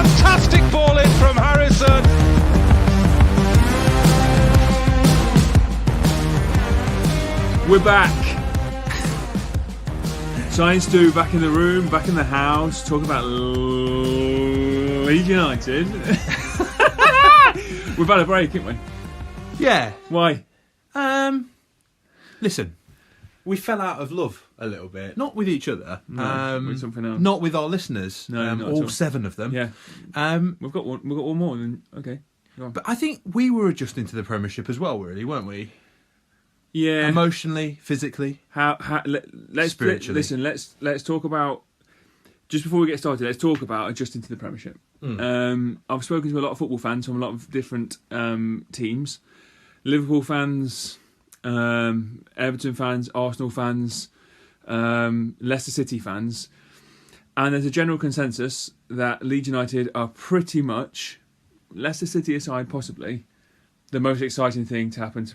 Fantastic ball in from Harrison. We're back. Science Stu back in the room, back in the house, talking about Leeds United. We've had a break, haven't we? Yeah. Why? Listen, we fell out of love a little bit. Not with each other. No, with something else. Not with our listeners. No, not at all all. 7 of them. Yeah. We've got one more. Then okay. Go on. But I think we were adjusting to the Premiership as well, really, weren't we? Yeah. Emotionally, physically, Let's spiritually. listen. Let's talk about, just before we get started. Let's talk about adjusting to the Premiership. I've spoken to a lot of football fans from a lot of different teams. Liverpool fans, Everton fans, Arsenal fans, Leicester City fans, and there's a general consensus that Leeds United are pretty much, Leicester City aside possibly, the most exciting thing to happen to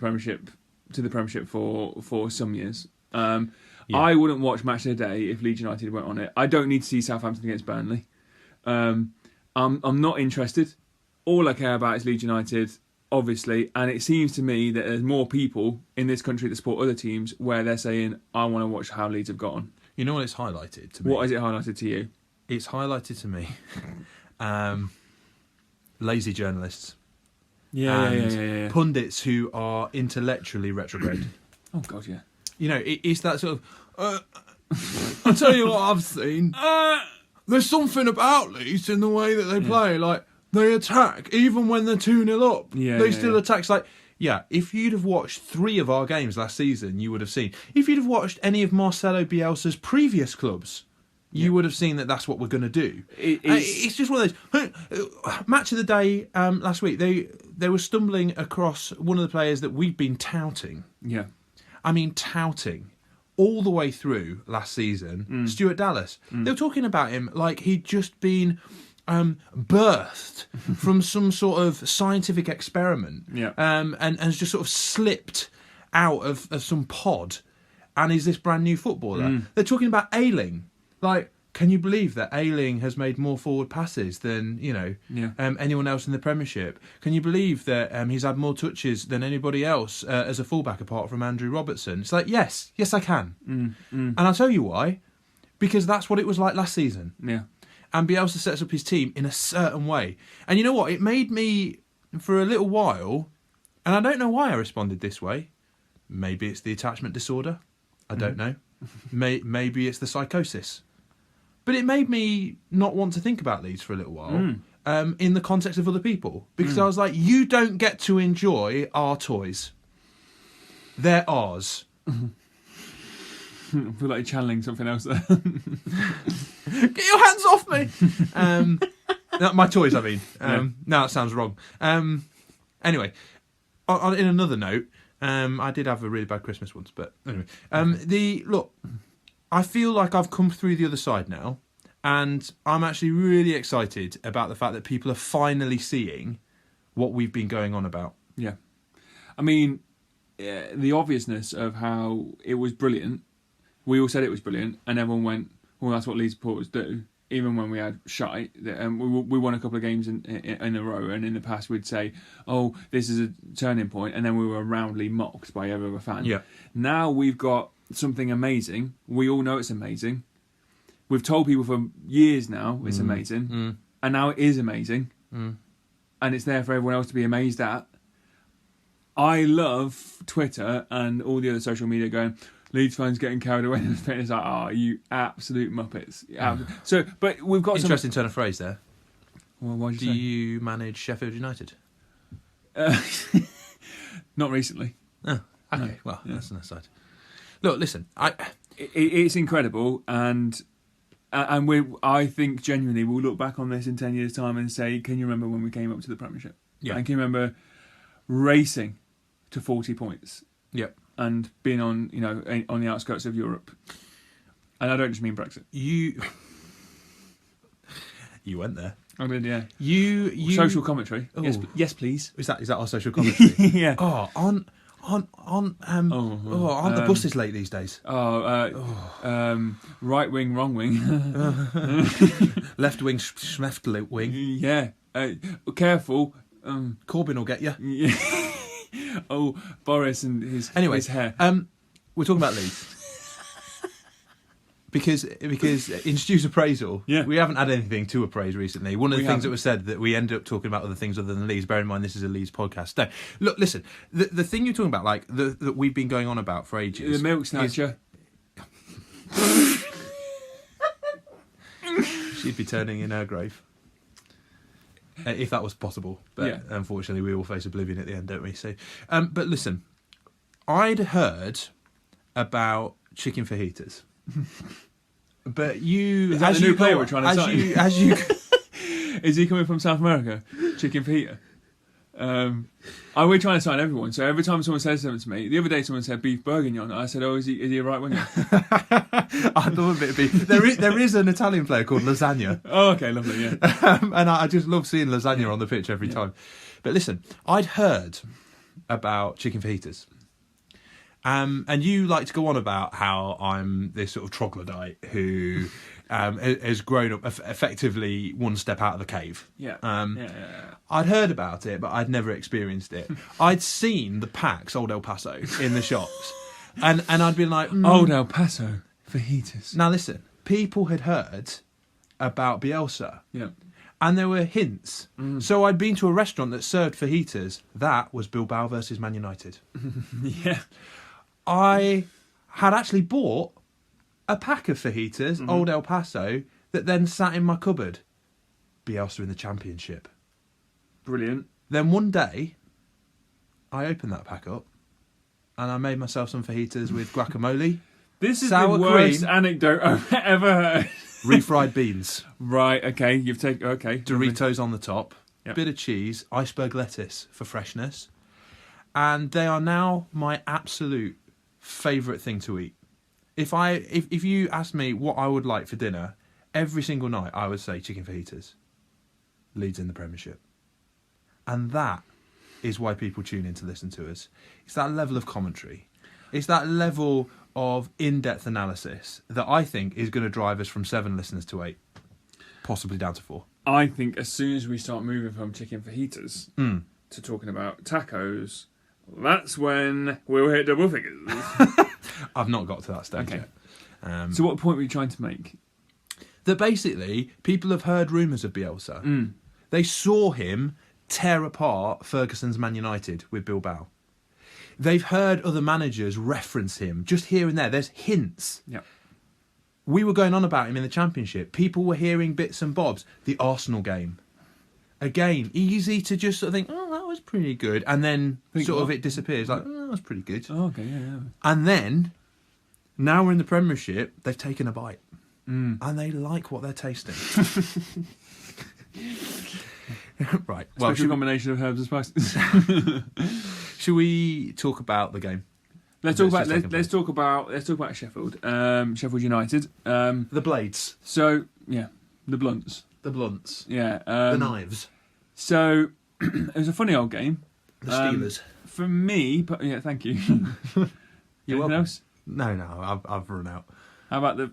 the Premiership for some years. I wouldn't watch Match of the Day if Leeds United weren't on it. I don't need to see Southampton against Burnley. I'm not interested. All I care about is Leeds United, obviously, and it seems to me that there's more people in this country that support other teams where they're saying, I want to watch how Leeds have got on. You know what it's highlighted to me? What is it highlighted to you? It's highlighted to me lazy journalists. Yeah. Pundits who are intellectually retrograde. Oh, God, yeah. You know, it's that sort of... I'll tell you what I've seen. There's something about Leeds in the way that they play. Like, they attack, even when they're 2-0 up. They still attack. It's like, if you'd have watched 3 of our games last season, you would have seen. If you'd have watched any of Marcelo Bielsa's previous clubs, you would have seen that that's what we're going to do. It's just one of those. Match of the Day last week, they were stumbling across one of the players that we'd been touting. Yeah. I mean, touting all the way through last season. Stuart Dallas. They were talking about him like he'd just been birthed from some sort of scientific experiment. And has just sort of slipped out of some pod and is this brand new footballer. They're talking about Ayling. Like, can you believe that Ayling has made more forward passes than, anyone else in the Premiership? Can you believe that he's had more touches than anybody else as a fullback apart from Andrew Robertson? It's like, yes I can. And I'll tell you why. Because that's what it was like last season. Yeah. And Bielsa sets up his team in a certain way. And you know what? It made me, for a little while, and I don't know why I responded this way. Maybe it's the attachment disorder. I don't know. Maybe it's the psychosis. But it made me not want to think about Leeds for a little while in the context of other people. Because I was like, you don't get to enjoy our toys. They're ours. I feel like you're channeling something else there. Get your hands off me! My toys, I mean. No, that sounds wrong. Anyway, in another note, I did have a really bad Christmas once, but anyway. Look, I feel like I've come through the other side now, and I'm actually really excited about the fact that people are finally seeing what we've been going on about. Yeah. I mean, the obviousness of how it was brilliant, we all said it was brilliant, and everyone went, well, that's what Leeds supporters do. Even when we had shite, we won a couple of games in a row, and in the past we'd say, oh, this is a turning point, and then we were roundly mocked by every other fan. Yeah. Now we've got something amazing. We all know it's amazing. We've told people for years now it's amazing, and now it is amazing, and it's there for everyone else to be amazed at. I love Twitter and all the other social media going, Leeds fans getting carried away. It's like, oh, you absolute muppets. So, but we've got interesting turn of phrase there. Well, why do you manage Sheffield United? Not recently. Oh, okay. No. Well, that's an aside. Look, listen. It's incredible, and I think genuinely we'll look back on this in 10 years' time and say, can you remember when we came up to the Premiership? Yeah. And can you remember racing to 40 points? Yep. And being on the outskirts of Europe. And I don't just mean Brexit. You went there. I did, yeah. You social commentary. Yes, please. Is that our social commentary? Yeah. Oh, Aren't the buses late these days? Right wing, wrong wing. Left wing, left wing. Yeah. Careful. Corbyn will get you. Yeah. Boris and his hair. We're talking about Leeds. Because in Stu's appraisal, we haven't had anything to appraise recently. One of the things that was said that we ended up talking about other things other than Leeds. Bear in mind, this is a Leeds podcast. No, look, listen. The thing you're talking about, like that we've been going on about for ages, the milk snatcher. She'd be turning in her grave if that was possible. But unfortunately, we all face oblivion at the end, don't we? So, but listen, I'd heard about chicken fajitas. But you, is that as the new you player go, we're trying to sign? As you, is he coming from South America? Chicken fajita. We're trying to sign everyone. So every time someone says something to me, the other day someone said beef bourguignon. I said, "Oh, is he a right winger?" I love a bit of beef. There is an Italian player called Lasagna. Oh, okay, lovely, yeah. And I just love seeing Lasagna on the pitch every time. But listen, I'd heard about chicken fajitas. And you like to go on about how I'm this sort of troglodyte who has grown up effectively one step out of the cave. I'd heard about it, but I'd never experienced it. I'd seen the packs, Old El Paso, in the shops. And I'd been like... Old El Paso fajitas. Now listen, people had heard about Bielsa. Yeah. And there were hints. So I'd been to a restaurant that served fajitas. That was Bilbao versus Man United. Yeah. I had actually bought a pack of fajitas, Old El Paso, that then sat in my cupboard. Bielsa in the Championship. Brilliant. Then one day, I opened that pack up and I made myself some fajitas with guacamole. This is sour the worst cream, anecdote I've ever heard. Refried beans. Right, okay. You've taken... Okay. Doritos on the top. Yep. Bit of cheese. Iceberg lettuce for freshness. And they are now my absolute favourite thing to eat. If you asked me what I would like for dinner, every single night I would say chicken fajitas. Leeds in the Premiership. And that is why people tune in to listen to us. It's that level of commentary. It's that level of in-depth analysis that I think is going to drive us from 7 listeners to 8. Possibly down to 4. I think as soon as we start moving from chicken fajitas to talking about tacos, that's when we'll hit double figures. I've not got to that stage Okay. yet. So what point were you trying to make? That basically, people have heard rumours of Bielsa. They saw him tear apart Ferguson's Man United with Bilbao. They've heard other managers reference him, just here and there. There's hints. Yeah. We were going on about him in the Championship. People were hearing bits and bobs. The Arsenal game. Again, easy to just sort of think, oh, that was pretty good. And then it disappears. Like, oh, that was pretty good. Oh, okay, yeah. And then, now we're in the Premiership, they've taken a bite. And they like what they're tasting. Right. Well, Special combination of herbs and spices. Should we talk about the game? Let's talk about Sheffield. Sheffield United. The Blades. So, yeah, the Blunts. The Blunts. Yeah. The Knives. So, it was a funny old game. The Steelers. For me, but yeah, thank you. You're welcome. Else? No, I've run out. How about the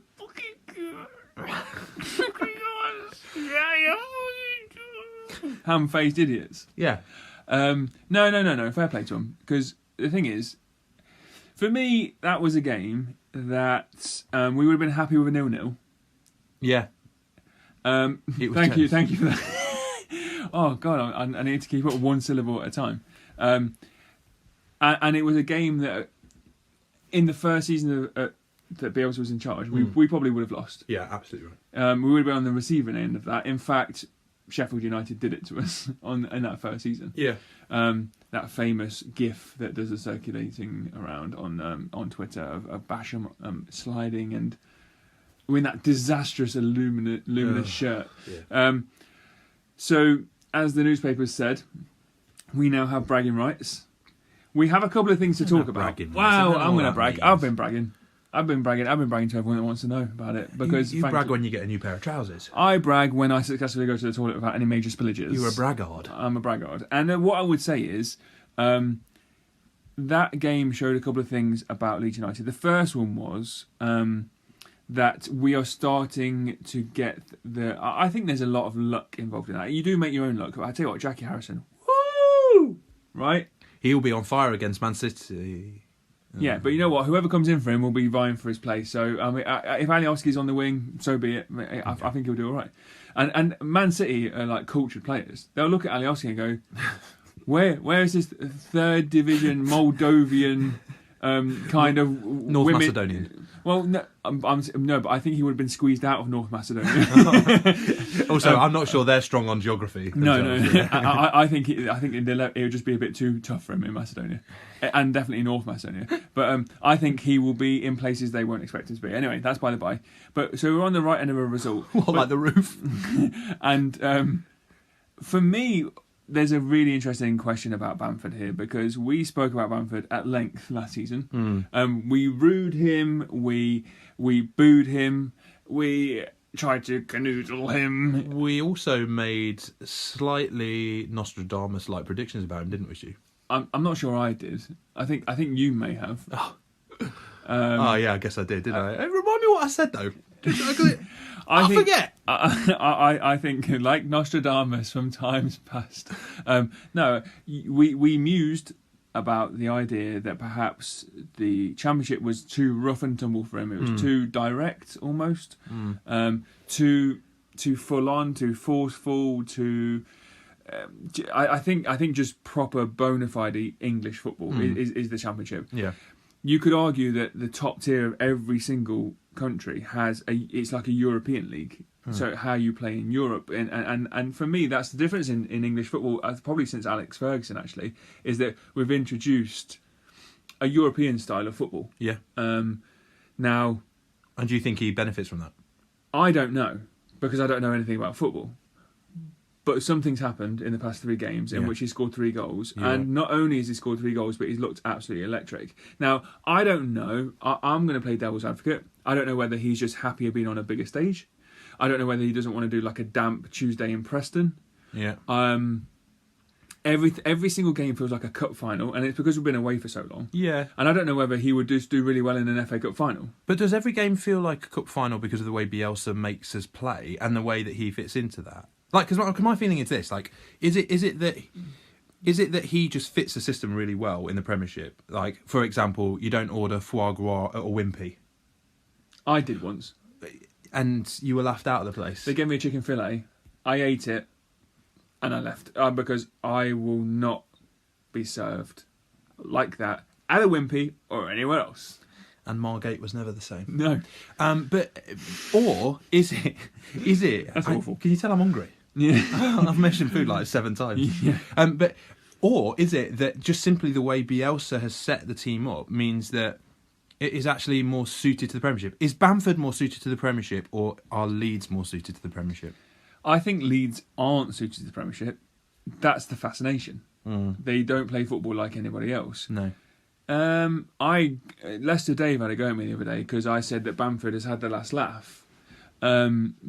ham-faced idiots? Yeah. No. Fair play to them. Because the thing is, for me, that was a game that we would have been happy with a 0-0. Yeah. Thank you for that. Oh God, I need to keep up one syllable at a time. And it was a game that, in the first season that Bielsa was in charge, we probably would have lost. Yeah, absolutely right. We would have been on the receiving end of that. In fact, Sheffield United did it to us in that first season. Yeah. That famous GIF that does a circulating around on Twitter of Basham sliding and in that disastrous luminous shirt. Yeah. So, as the newspapers said, we now have bragging rights. We have a couple of things to talk about. Wow, I'm going to brag. I've been bragging to everyone that wants to know about it. Because you brag when you get a new pair of trousers. I brag when I successfully go to the toilet without any major spillages. You're a braggart. I'm a braggart. And what I would say is, that game showed a couple of things about Leeds United. The first one was that we are starting to get I think there's a lot of luck involved in that. You do make your own luck. I tell you what, Jackie Harrison, woo, right? He'll be on fire against Man City. Yeah, but you know what? Whoever comes in for him will be vying for his place. So I mean, if Alioski's on the wing, so be it. I think he'll do all right. And Man City are like cultured players. They'll look at Alioski and go, Where is this third division Moldovan kind of North women? Macedonian? Well, no, no, but I think he would have been squeezed out of North Macedonia. Also, I'm not sure they're strong on geography. No. I think it would just be a bit too tough for him in Macedonia, and definitely North Macedonia. But I think he will be in places they won't expect him to be. Anyway, that's by the by. But so we're on the right end of a result. Like the roof? And for me, there's a really interesting question about Bamford here, because we spoke about Bamford at length last season. We rued him, we booed him, we tried to canoodle him. We also made slightly Nostradamus-like predictions about him, didn't we, Stu? I'm not sure I did. I think you may have. Yeah, I guess I did, didn't I? Remind me what I said, though. I forget. I think, like Nostradamus from times past. No, we mused about the idea that perhaps the Championship was too rough and tumble for him. It was too direct, almost. Too full on, too forceful, too. I think just proper bona fide English football is the Championship. Yeah. You could argue that the top tier of every single country it's like a European league. So how you play in Europe, and for me that's the difference in English football, probably since Alex Ferguson actually, is that we've introduced a European style of football. Yeah. Now, and do you think he benefits from that? I don't know, because I don't know anything about football. But something's happened in the past 3 games in which he scored 3 goals. Yeah. And not only has he scored 3 goals, but he's looked absolutely electric. Now, I don't know. I'm going to play devil's advocate. I don't know whether he's just happier being on a bigger stage. I don't know whether he doesn't want to do like a damp Tuesday in Preston. Yeah. Every single game feels like a cup final, and it's because we've been away for so long. Yeah. And I don't know whether he would just do really well in an FA Cup final. But does every game feel like a cup final because of the way Bielsa makes us play and the way that he fits into that? Like, because my feeling is this: like, is it that he just fits the system really well in the Premiership? Like, for example, you don't order foie gras at a Wimpy. I did once, and you were laughed out of the place. They gave me a chicken fillet. I ate it, and I left because I will not be served like that at a Wimpy or anywhere else. And Margate was never the same. No, or is it? That's awful. Can you tell I'm hungry? Yeah. I've mentioned food like 7 times. Yeah. Or is it that just simply the way Bielsa has set the team up means that it is actually more suited to the Premiership? Is Bamford more suited to the Premiership, or are Leeds more suited to the Premiership? I think Leeds aren't suited to the Premiership. That's the fascination. They don't play football like anybody else. No. Lester Dave had a go at me the other day because I said that Bamford has had the last laugh.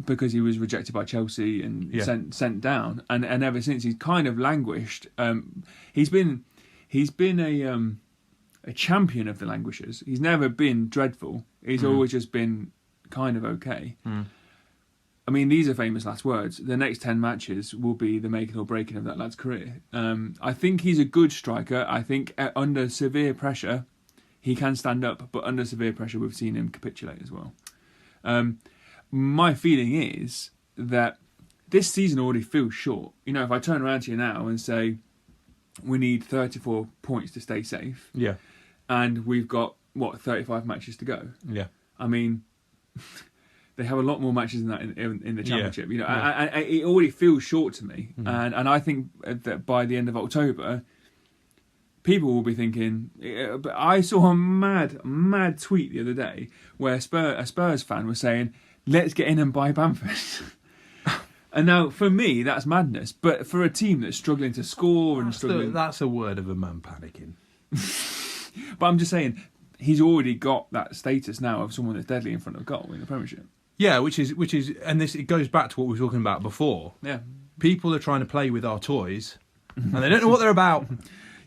Because he was rejected by Chelsea and sent down, and ever since he's kind of languished. He's been a champion of the languishers. He's never been dreadful. He's always just been kind of okay. I mean, these are famous last words. The next 10 matches will be the making or breaking of that lad's career. I think he's a good striker. I think under severe pressure he can stand up, but under severe pressure we've seen him capitulate as well. My feeling is that this season already feels short. You know, if I turn around to you now and say we need 34 points to stay safe, yeah, and we've got 35 matches to go. Yeah, I mean, they have a lot more matches than that in the Championship. You know, it already feels short to me, and I think that by the end of October, people will be thinking. But I saw a mad tweet the other day where a Spurs fan was saying, let's get in and buy Bamford. And now, for me, that's madness. But for a team that's struggling to score and struggling... That's a word of a man panicking. But I'm just saying, he's already got that status now of someone that's deadly in front of goal in the Premiership. Yeah, which is, and it goes back to what we were talking about before. Yeah. People are trying to play with our toys, and they don't know what they're about.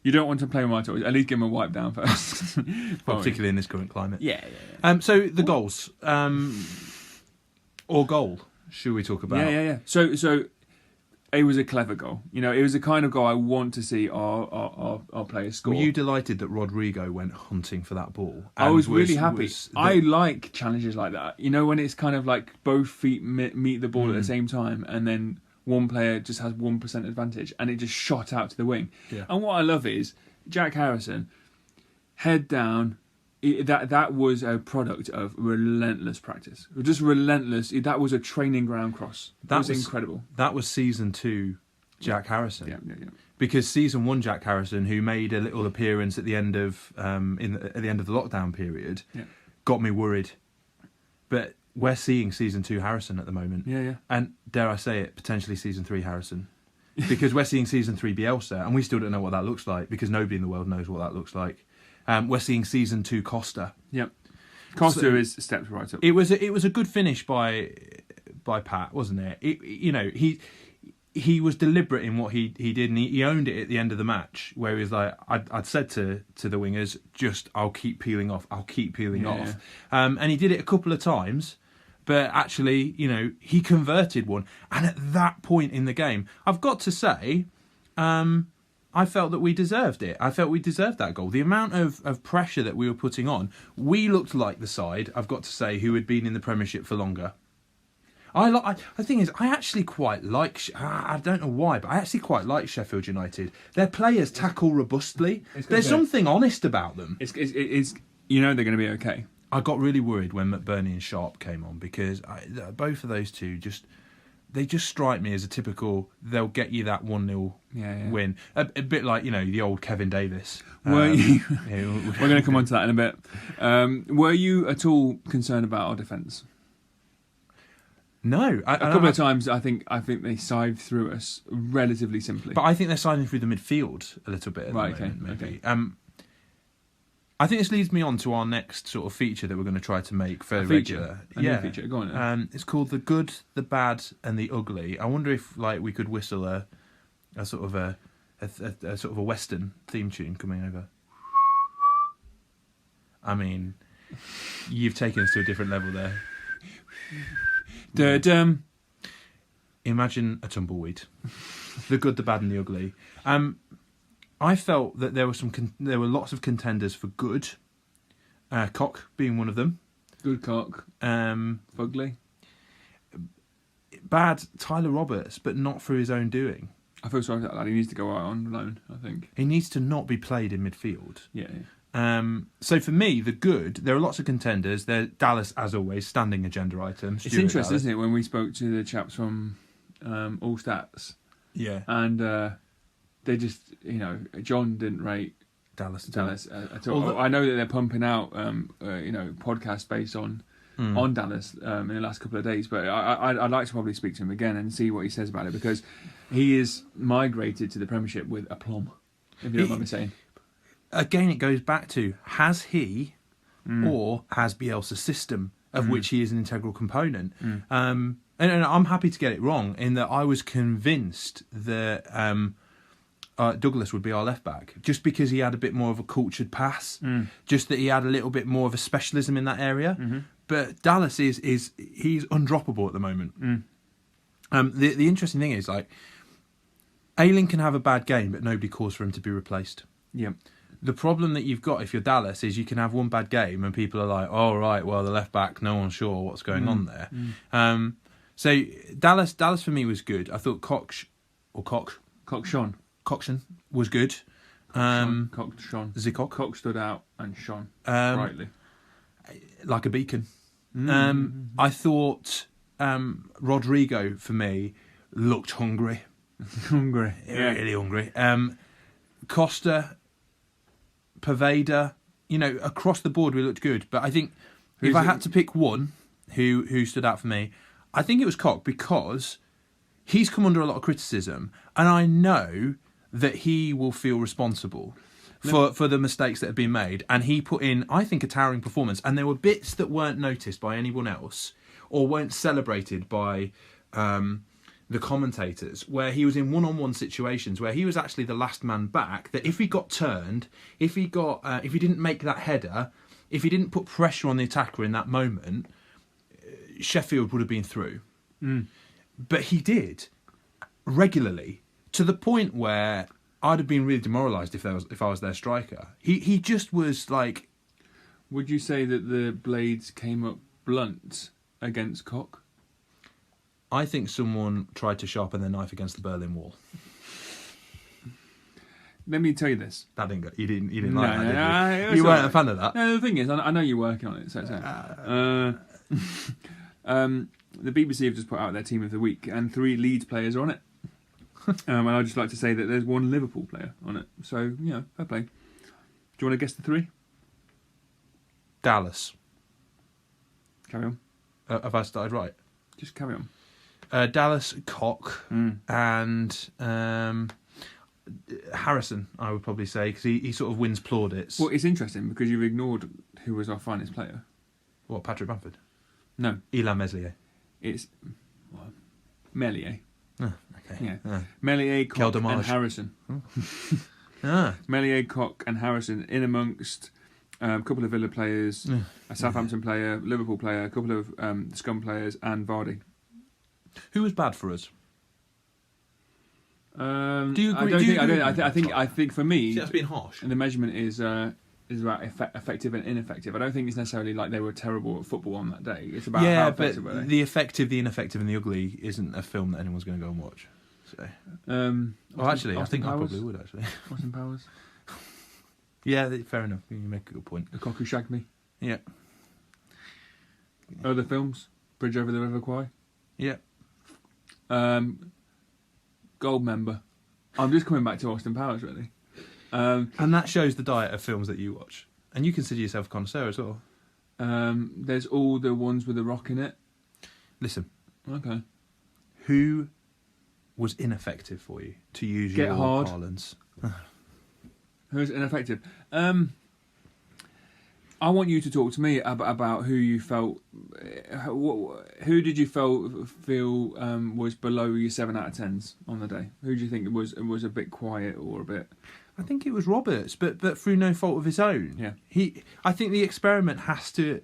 You don't want to play with my toys. At least give them a wipe down first. Well, particularly in this current climate. Yeah. So the goals, or goal, should we talk about? Yeah. So it was a clever goal. You know, it was the kind of goal I want to see our players score. Were you delighted that Rodrigo went hunting for that ball? I was really happy. I like challenges like that. You know, when it's kind of like both feet meet the ball at the same time, and then one player just has 1% advantage, and it just shot out to the wing. Yeah. And what I love is Jack Harrison, head down. That was a product of relentless practice. Just relentless. That was a training ground cross. That was incredible. That was season 2 Jack Harrison. Yeah. Because season 1 Jack Harrison, who made a little appearance at the end of at the end of the lockdown period, got me worried. But we're seeing season 2 Harrison at the moment. Yeah. And dare I say it, potentially season 3 Harrison. Because we're seeing season 3 Bielsa, and we still don't know what that looks like, because nobody in the world knows what that looks like. We're seeing season 2 Costa. Yep. Costa is steps right up. It was a good finish by Pat, wasn't it? He was deliberate in what he did, and he owned it at the end of the match, where he was like, I'd said to the wingers, just I'll keep peeling off. Yeah. And he did it a couple of times. But actually, you know, he converted one. And at that point in the game, I've got to say, I felt that we deserved it. I felt we deserved that goal. The amount of pressure that we were putting on, we looked like the side, I've got to say, who had been in the Premiership for longer. The thing is, I actually quite like, I don't know why, but I actually quite like Sheffield United. Their players tackle robustly. There's something honest about them. It's you know they're going to be okay. I got really worried when McBurney and Sharp came on, because both of those two they just strike me as a typical, they'll get you that 1-0 win. A bit like, you know, the old Kevin Davis. We're going to come on to that in a bit. Were you at all concerned about our defence? No. A couple of times I think they side through us relatively simply. But I think they're siding through the midfield a little bit at the moment, maybe. Okay. I think this leads me on to our next sort of feature that we're going to try to make fairly regular. New feature. Go on then. It's called The Good, the Bad and the Ugly. I wonder if we could whistle a sort of a sort of a Western theme tune coming over. I mean, you've taken us to a different level there. Imagine a tumbleweed. The Good, the Bad and the Ugly. I felt that there were lots of contenders for good. Cock being one of them. Good Cock. Fugly. Bad Tyler Roberts, but not for his own doing. I feel sorry for that lad. He needs to go out on loan, I think. He needs to not be played in midfield. Yeah. So for me, the good, there are lots of contenders. Dallas, as always, standing agenda items. It's interesting, isn't it, when we spoke to the chaps from All Stats. Yeah. And they just, you know, John didn't rate Dallas at all. I know that they're pumping out, podcasts based on Dallas in the last couple of days, but I'd like to probably speak to him again and see what he says about it, because he is migrated to the Premiership with aplomb, if you don't mind me saying. Again, it goes back to, has he or has Bielsa's system, of which he is an integral component? And I'm happy to get it wrong, in that I was convinced that Douglas would be our left back, just because he had a bit more of a cultured pass, just that he had a little bit more of a specialism in that area. But Dallas he's undroppable at the moment. The interesting thing is, like, Ayling can have a bad game, but nobody calls for him to be replaced. Yeah. The problem that you've got if you're Dallas is you can have one bad game and people are like, oh, right, well, the left back, no one's sure what's going on there. So Dallas for me was good. I thought Coxon was good. Zikok. Cock stood out and shone brightly. Like a beacon. I thought Rodrigo, for me, looked hungry. Really hungry. Costa, Poveda, across the board we looked good. But I think if I had to pick one who stood out for me, I think it was Koch, because he's come under a lot of criticism, and I know that he will feel responsible for the mistakes that have been made. And he put in, I think, a towering performance. And there were bits that weren't noticed by anyone else or weren't celebrated by the commentators, where he was in one-on-one situations where he was actually the last man back, that if he got turned, if he didn't make that header, if he didn't put pressure on the attacker in that moment, Sheffield would have been through. But he did regularly, to the point where I'd have been really demoralised if I was their striker. He just was like... Would you say that the blades came up blunt against Koch? I think someone tried to sharpen their knife against the Berlin Wall. Let me tell you this. That didn't go. You didn't like that, did No, you weren't a fan of that. No, the thing is, I know you're working on it. So. The BBC have just put out their team of the week, and 3 Leeds players are on it. And I'd just like to say that there's 1 Liverpool player on it. So, fair play. Do you want to guess the 3? Dallas. Carry on. Have I started right? Just carry on. Dallas, Koch, and Harrison, I would probably say, because he sort of wins plaudits. Well, it's interesting because you've ignored who was our finest player. What, Patrick Bamford? No. Elan Meslier. It's Meslier. Oh, okay. Yeah. Meslier, Koch and Harrison. Meslier, Koch and Harrison in amongst a couple of Villa players, a Southampton player, Liverpool player, a couple of Scum players, and Vardy. Who was bad for us? Do you agree? I think for me, that's been harsh. And the measurement is about effective and ineffective. I don't think it's necessarily like they were terrible at football on that day. It's about how effective were they. The effective, the ineffective, and the ugly isn't a film that anyone's going to go and watch. So, I think I probably would actually. Austin Powers. Yeah, fair enough. You make a good point. The Cock Who Shagged Me. Yeah. Other films: Bridge Over the River Kwai. Yeah. Goldmember. I'm just coming back to Austin Powers, really. And that shows the diet of films that you watch. And you consider yourself a connoisseur as well. There's all the ones with The Rock in it. Listen. Okay. Who was ineffective for you, to use Get your Hard. parlance? Who's ineffective? I want you to talk to me about who you felt. Who did you feel was below your 7 out of 10s on the day? Who do you think was a bit quiet or a bit? I think it was Roberts, but through no fault of his own. Yeah. I think the experiment has to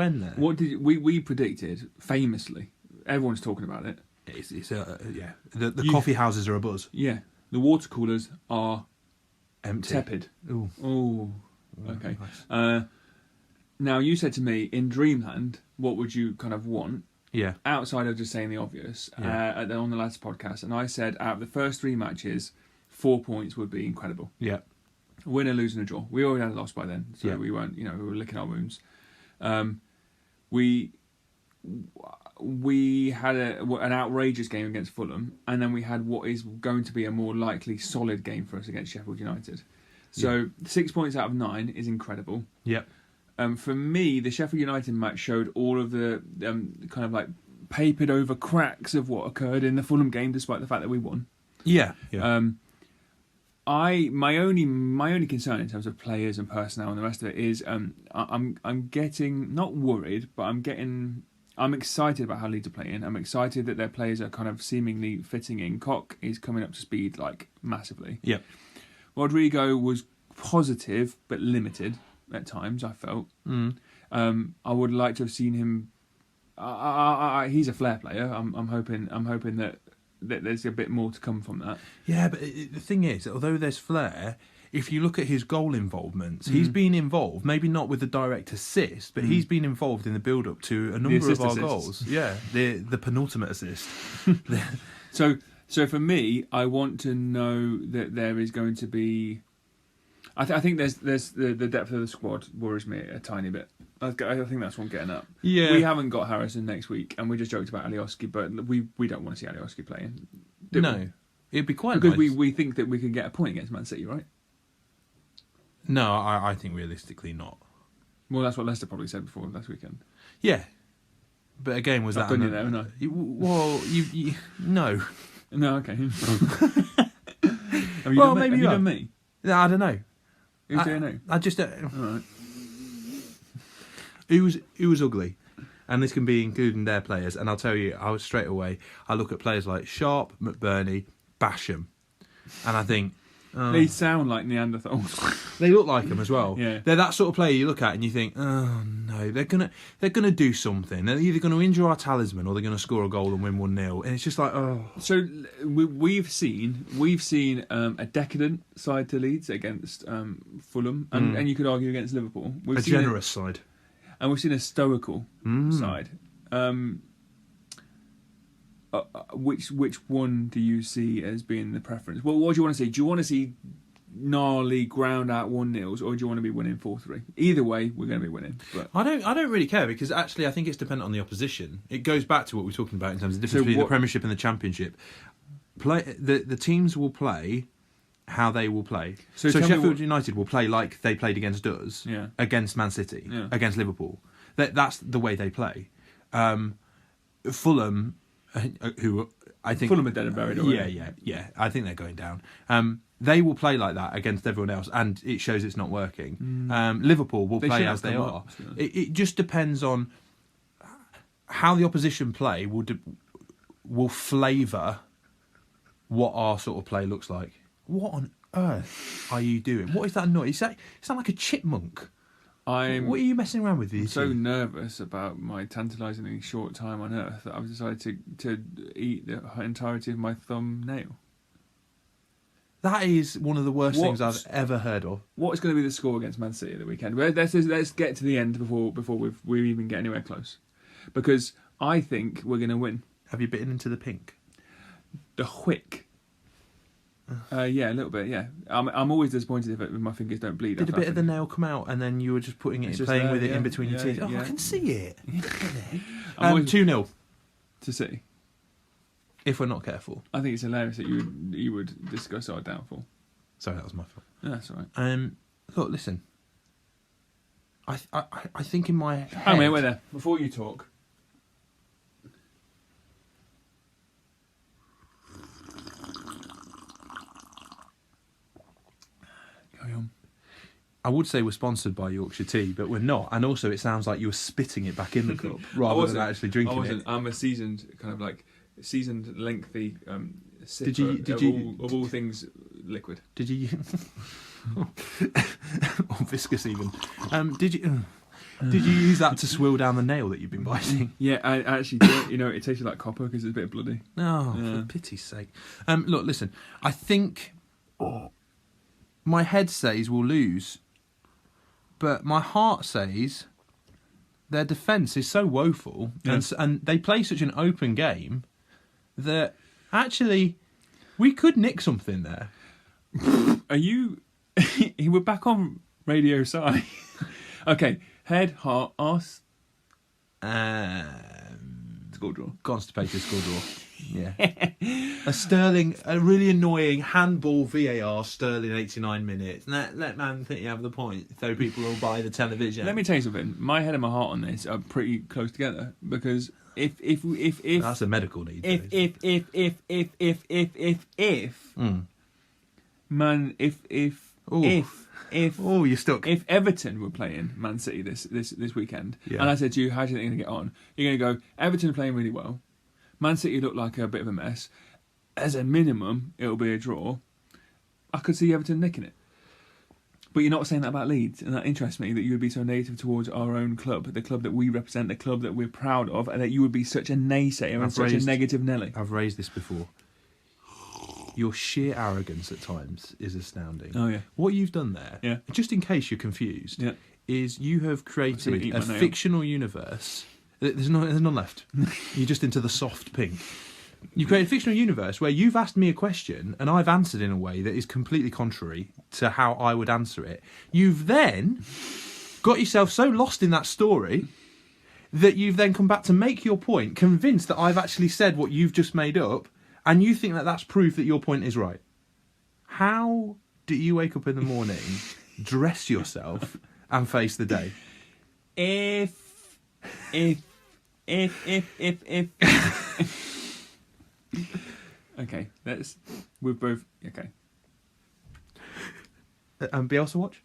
end there. What did we predicted famously? Everyone's talking about it. The coffee houses are abuzz. Yeah. The water coolers are empty, tepid. Ooh. Okay. Nice. Now, you said to me, in Dreamland, what would you kind of want? Yeah. Outside of just saying the obvious, on the Lads podcast, and I said out of the first 3 matches, 4 points would be incredible. Yeah. A win, a lose, and a draw. We already had a loss by then, so we weren't, we were licking our wounds. We had an outrageous game against Fulham, and then we had what is going to be a more likely solid game for us against Sheffield United. So 6 points out of 9 is incredible. Yep. For me, the Sheffield United match showed all of the kind of like papered over cracks of what occurred in the Fulham game, despite the fact that we won. Yeah. My only concern in terms of players and personnel and the rest of it is I'm getting not worried, but I'm excited about how Leeds are playing. I'm excited that their players are kind of seemingly fitting in. Koch is coming up to speed like massively. Yeah. Rodrigo was positive but limited at times, I felt. I would like to have seen him. He's a flair player. I'm hoping that there's a bit more to come from that. Yeah, but the thing is, although there's flair, if you look at his goal involvements, he's been involved, maybe not with the direct assist, but he's been involved in the build-up to a number of our goals. Yeah, the penultimate assist. So for me, I want to know that there is going to be. I think there's the depth of the squad worries me a tiny bit. I think that's what I'm getting up. Yeah. We haven't got Harrison next week, and we just joked about Alioski, but we don't want to see Alioski playing. No. It'd be quite because nice. we think that we could get a point against Man City, right? No, I think realistically not. Well, that's what Leicester probably said before last weekend. Yeah. But again, was I've that... done you there, haven't I? Well, you no. No, okay. Have maybe you done me? No, I don't know. Who's doing who? I just... All right. It was ugly. and this can be including their players. And I'll tell you, I look at players like Sharp, McBurney, Basham, and I think they sound like Neanderthals. they look like them as well. Yeah. They're that sort of player you look at and you think, oh no, they're gonna do something. They're either going to injure our talisman or they're going to score a goal and win 1-0. And it's just like, oh. So we've seen a decadent side to Leeds against Fulham, and you could argue against Liverpool. A generous side, and we've seen a stoical side. Which one do you see as being the preference? Well, what do you want to see? Do you want to see gnarly ground out 1-0s, or do you want to be winning 4-3? Either way, we're going to be winning. But I don't really care, because actually I think it's dependent on the opposition. It goes back to what we were talking about in terms of the difference between the Premiership and the Championship. The teams will play how they will play. So Sheffield United will play like they played against us, against Man City, against Liverpool. That's the way they play. Fulham, who I think Fulham are dead and buried already. Yeah. I think they're going down. They will play like that against everyone else, and it shows it's not working. Liverpool will play as they are. It just depends on how the opposition play will flavour what our sort of play looks like. What on earth are you doing? What is that noise? You sound like a chipmunk. What are you messing around with? I'm so nervous about my tantalisingly short time on Earth that I've decided to eat the entirety of my thumbnail. That is one of the worst things I've ever heard of. What is going to be the score against Man City at the weekend? Let's get to the end before we even get anywhere close, because I think we're going to win. Have you bitten into the pink? The whick. Yeah, a little bit. Yeah, I'm always disappointed if my fingers don't bleed. Did a bit of the nail come out, and then you were just playing with it in between your teeth? Oh, I can see it. 2-0 to City. If we're not careful. I think it's hilarious that you would discuss our downfall. Sorry, that was my fault. No, that's all right. Look, listen. I think in my head. Hang on, wait there. Before you talk. I would say we're sponsored by Yorkshire Tea, but we're not. And also, it sounds like you were spitting it back in the cup rather than actually drinking it. I'm a seasoned, lengthy sipper did you of all things liquid. Did you? Or viscous even. Did you use that to swill down the nail that you've been biting? Yeah, I actually did. It tasted like copper because it's a bit bloody. Oh, for pity's sake. Look, listen. I think my head says we'll lose, but my heart says their defence is so woeful, and they play such an open game that actually we could nick something there. Are you? We're back on Radio Sci. Okay, head, heart, arse. Score draw. Constipated score draw. Yeah. A really annoying handball VAR, Sterling 89 minutes. Let Man City have the point so people will buy the television. Let me tell you something. My head and my heart on this are pretty close together, because if that's a medical need. You're stuck. If Everton were playing Man City this weekend, and I said to you, how do you think they're going to get on? You're going to go, Everton are playing really well. Man City look like a bit of a mess. As a minimum, it'll be a draw. I could see Everton nicking it. But you're not saying that about Leeds, and that interests me, that you would be so negative towards our own club, the club that we represent, the club that we're proud of, and that you would be such a naysayer and such a negative Nelly. I've raised this before. Your sheer arrogance at times is astounding. Oh, yeah. What you've done there, just in case you're confused, is you have created a fictional universe. There's none left. You're just into the soft pink. You've created a fictional universe where you've asked me a question and I've answered in a way that is completely contrary to how I would answer it. You've then got yourself so lost in that story that you've then come back to make your point, convinced that I've actually said what you've just made up, and you think that that's proof that your point is right. How do you wake up in the morning, dress yourself, and face the day? If okay, we're both okay. Bielsa watch?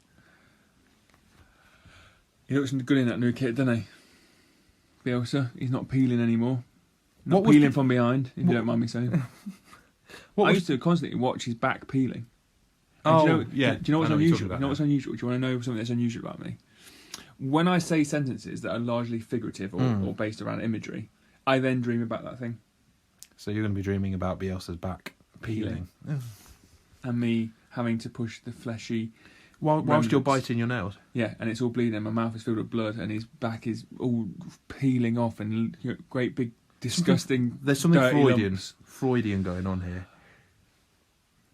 He looks good in that new kit, doesn't he? Bielsa, he's not peeling anymore. Not What was peeling the- from behind, if you don't mind me saying. What I was- used to constantly watch his back peeling. And Oh, do you know, yeah. Do you know what's I know what you're unusual? talking You about know what's now. unusual? Do you want to know something that's unusual about me? When I say sentences that are largely figurative or based around imagery, I then dream about that thing. So you're going to be dreaming about Bielsa's back peeling. And me having to push the fleshy... Whilst you're remnants. biting your nails. Yeah, and it's all bleeding. My mouth is filled with blood, and his back is all peeling off, and great big, disgusting. There's something dirty lumps. Freudian going on here.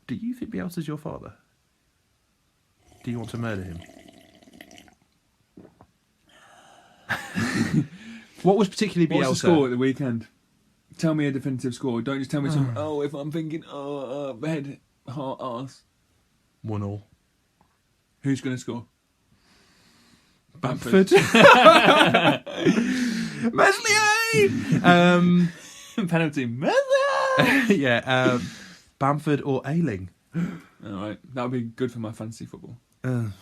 Do you think Bielsa's your father? Do you want to murder him? What was particularly Bielsa? What's the score at the weekend? Tell me a definitive score. Don't just tell me some. Oh, if I'm thinking, head, heart, arse. 1-1. Who's going to score? Bamford. Meslier! Penalty. Yeah, Bamford or Ayling. All right, that would be good for my fantasy football. What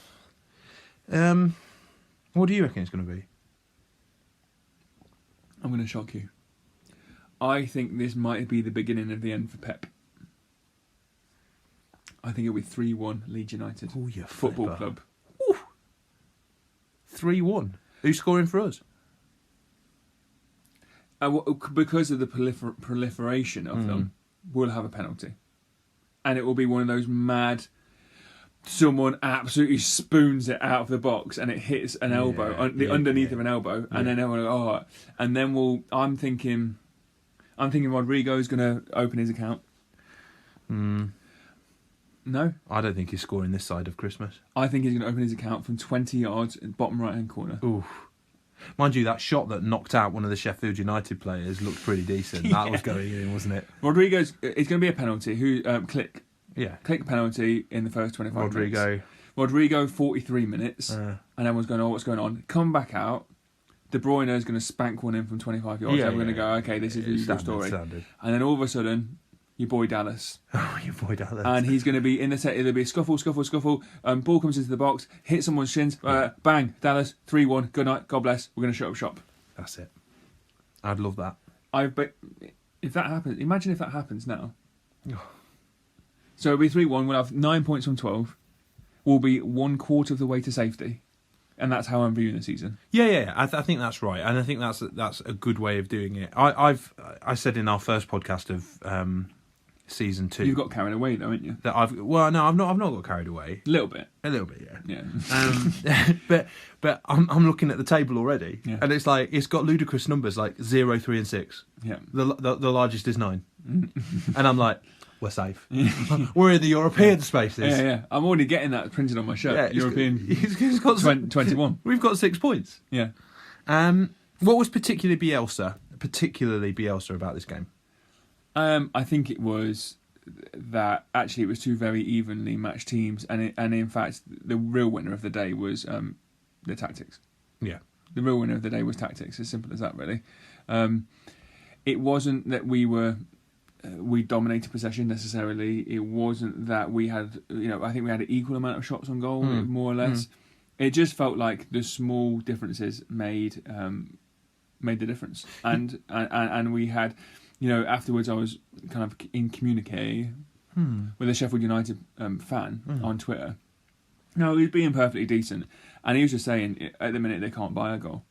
do you reckon it's going to be? I'm going to shock you. I think this might be the beginning of the end for Pep. I think it'll be 3-1 Leeds United. Oh, you Football flipper. club. 3-1. Who's scoring for us? Because of the proliferation of them, we'll have a penalty. And it will be one of those mad... Someone absolutely spoons it out of the box and it hits an elbow, underneath of an elbow, and then everyone will go, and then I'm thinking Rodrigo's going to open his account. No? I don't think he's scoring this side of Christmas. I think he's going to open his account from 20 yards in the bottom right-hand corner. Ooh. Mind you, that shot that knocked out one of the Sheffield United players looked pretty decent. That was going in, wasn't it? Rodrigo's... It's going to be a penalty. Click penalty in the first 25 minutes. Rodrigo, 43 minutes, and everyone's going, oh, what's going on? Come back out. De Bruyne is going to spank one in from 25 yards. We're going to go, okay, this is the usual story. Standard. And then all of a sudden, your boy Dallas. Oh, your boy Dallas. And he's going to be in the set. There'll be a scuffle. Ball comes into the box, hits someone's shins. Bang, Dallas, 3-1. Good night. God bless. We're going to shut up shop. That's it. I'd love that. But if that happens, imagine if that happens now. So it'll be 3-1. We'll have 9 points from 12. We'll be 1/4 of the way to safety. And that's how I'm viewing the season. Yeah. I think that's right, and I think that's a good way of doing it. I said in our first podcast of season 2. You've got carried away though, haven't you? That I've not got carried away. A little bit, yeah. Yeah. But I'm looking at the table already, Yeah. and it's like it's got ludicrous numbers like 0, 3, and 6. Yeah. The largest is 9, and I'm like, we're safe. We're in the European spaces. Yeah. I'm already getting that printed on my shirt. Yeah, European. He's got 21. We've got 6 points. Yeah. What was particularly Bielsa about this game? I think it was that actually it was two very evenly matched teams, and in fact the real winner of the day was the tactics. Yeah. The real winner of the day was tactics. As simple as that, really. It wasn't that we dominated possession necessarily. It wasn't that we had, I think we had an equal amount of shots on goal, more or less. It just felt like the small differences made the difference. And we had, afterwards I was kind of in communique with a Sheffield United fan on Twitter. No, he was being perfectly decent. And he was just saying, at the minute, they can't buy a goal.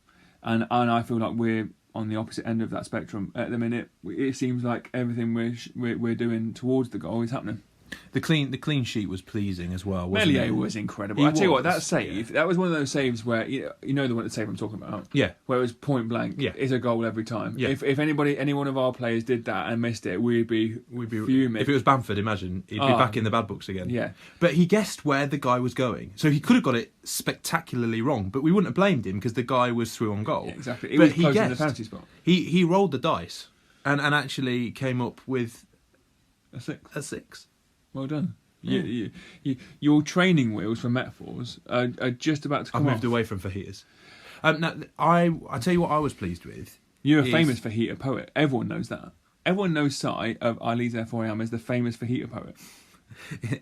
And I feel like we're on the opposite end of that spectrum. At the minute, it seems like everything we're doing towards the goal is happening. The clean sheet was pleasing as well, wasn't Meslier it? was incredible. I tell you what, that save, that was one of those saves where, you know the one save I'm talking about? Yeah. Where it was point blank. Yeah. It's a goal every time. Yeah. If any one of our players did that and missed it, we'd be fuming. If it was Bamford, imagine, he'd be back in the bad books again. Yeah. But he guessed where the guy was going. So he could have got it spectacularly wrong, but we wouldn't have blamed him because the guy was through on goal. Yeah, exactly. It But was he close in the guessed. penalty spot. He rolled the dice and actually came up with A 6. a 6. Well done. Your training wheels for metaphors are just about to I've come moved off. away from fajitas. Now, I tell you what I was pleased with. You're a is- famous fajita poet. Everyone knows that. Everyone knows Sai of Leeds Therefore I Am as the famous fajita poet.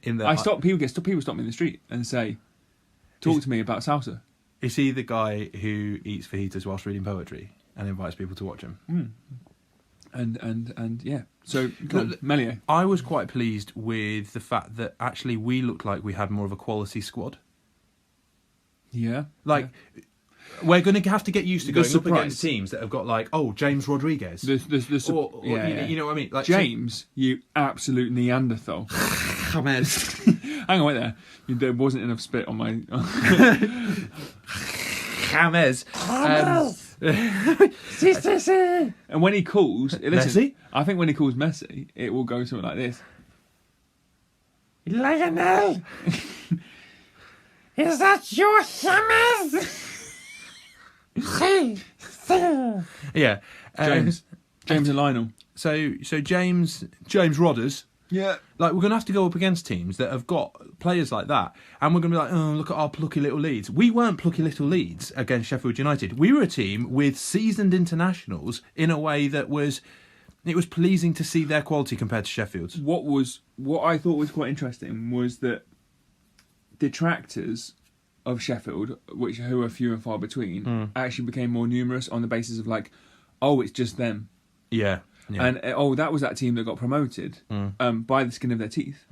In the, People stop me in the street and say, "Talk to me about salsa." Is he the guy who eats fajitas whilst reading poetry? and invites people to watch him. And yeah. So go on, Melio. I was quite pleased with the fact that actually we looked like we had more of a quality squad. Yeah. Like, we're going to have to get used to going up surprise. against teams that have got like, James Rodriguez. You know what I mean? Like James, you absolute Neanderthal. James. Hang on, wait there. There wasn't enough spit on my... James. And when he calls... Listen, Messi? I think when he calls Messi, it will go something like this. Lionel! Is that your James? Yeah. James and Lionel. So James Rodders. Yeah. Like, we're going to have to go up against teams that have got players like that, and we're going to be like, look at our plucky little Leeds. We weren't plucky little Leeds against Sheffield United. We were a team with seasoned internationals in a way that was pleasing to see their quality compared to Sheffield's. What I thought was quite interesting was that detractors of Sheffield, who are few and far between, actually became more numerous on the basis of like, it's just them. Yeah. And that was that team that got promoted by the skin of their teeth.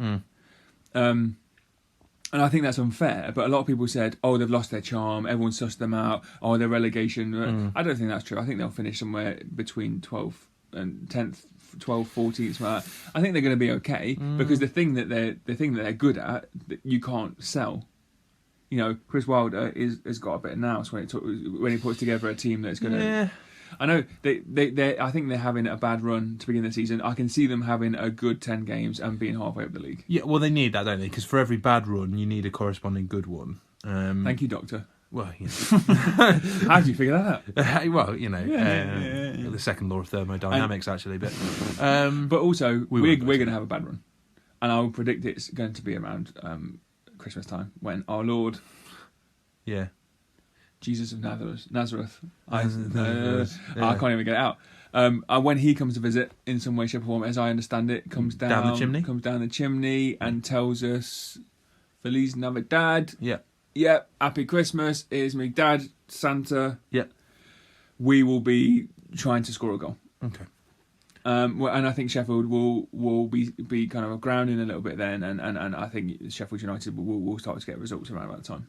And I think that's unfair, but a lot of people said, they've lost their charm, everyone sussed them out, they're relegation. I don't think that's true. I think they'll finish somewhere between 12th and 10th, 12th, 14th, something like that. I think they're going to be okay, because the thing that they're good at, that you can't sell. You know, Chris Wilder has got a bit of nous when he puts together a team that's going to... Yeah. I know I think they're having a bad run to begin the season. I can see them having a good 10 games and being halfway up the league. Yeah, well, they need that, don't they? Because for every bad run, you need a corresponding good one. Thank you, Doctor. Well, how did you figure that out? Well, you know, the second law of thermodynamics, actually. But also, we're going to have a bad run. And I will predict it's going to be around Christmas time when our Lord... Yeah. Jesus of Nazareth. I can't even get it out. When he comes to visit, in some way, shape, or form, as I understand it, comes down the chimney and tells us, Feliz Navidad. Yeah. Happy Christmas. Here's me dad, Santa. Yeah. We will be trying to score a goal. Okay. And I think Sheffield will be kind of grounding a little bit then, and I think Sheffield United will start to get results around about the time.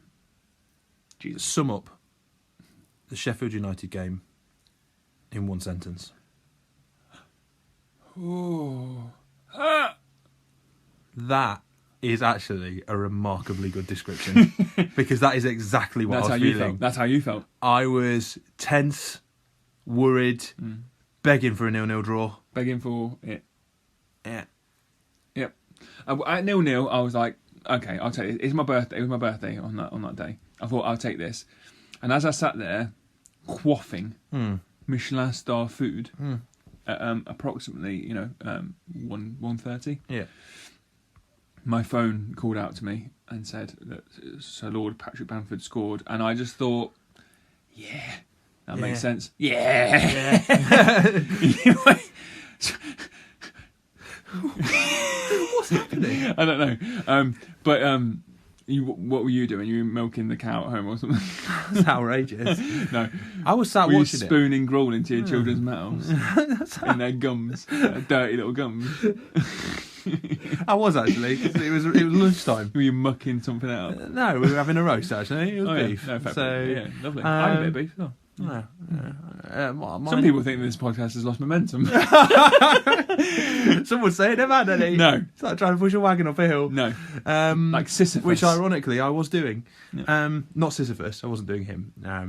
Jesus. Sum up the Sheffield United game in one sentence. That is actually a remarkably good description, because that is exactly what I was feeling. That's how you felt. I was tense, worried, begging for a 0-0 draw. Begging for it. Yeah. Yep. At 0-0, I was like, okay, I'll take it. It was my birthday on that day. I thought, I'll take this. And as I sat there, quaffing Michelin star food at approximately, 1:30. Yeah. My phone called out to me and said that Sir Lord Patrick Bamford scored, and I just thought, that makes sense. Yeah. What's happening? I don't know. What were you doing? You were milking the cow at home or something? That's outrageous. No. I was sat watching watching it. Spooning gruel into your children's mouths in their gums, dirty little gums. I was actually. It was lunchtime. Were you mucking something out? No, we were having a roast actually. It was beef. Yeah. No, so yeah, lovely. I had a bit of beef. Oh. Some people think this podcast has lost momentum. Some would say it never had any. No. It's like trying to push a wagon up a hill. No. Like Sisyphus. Which ironically I was doing. Yeah. Not Sisyphus, I wasn't doing him. A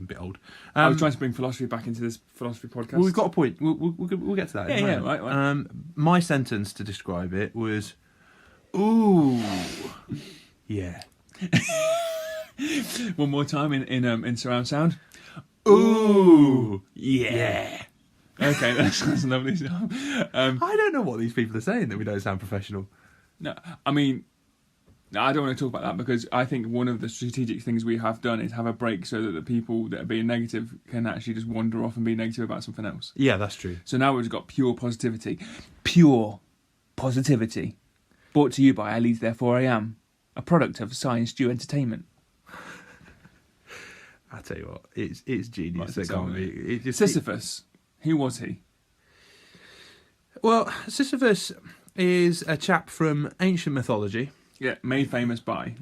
bit old. I was trying to bring philosophy back into this philosophy podcast. Well, we've got a point. We'll get to that. Yeah, right. My sentence to describe it was, ooh, yeah. One more time in surround sound. Ooh, yeah. Okay, that's lovely stuff. I don't know what these people are saying that we don't sound professional. No, I mean, I don't want to talk about that, because I think one of the strategic things we have done is have a break so that the people that are being negative can actually just wander off and be negative about something else. Yeah, that's true. So now we've got pure positivity. Pure positivity. Brought to you by Leeds Therefore I Am, a product of Science Due Entertainment. I tell you what, it's genius. Right, It can't be. It just, Sisyphus. Who was he? Well, Sisyphus is a chap from ancient mythology. Yeah, made famous by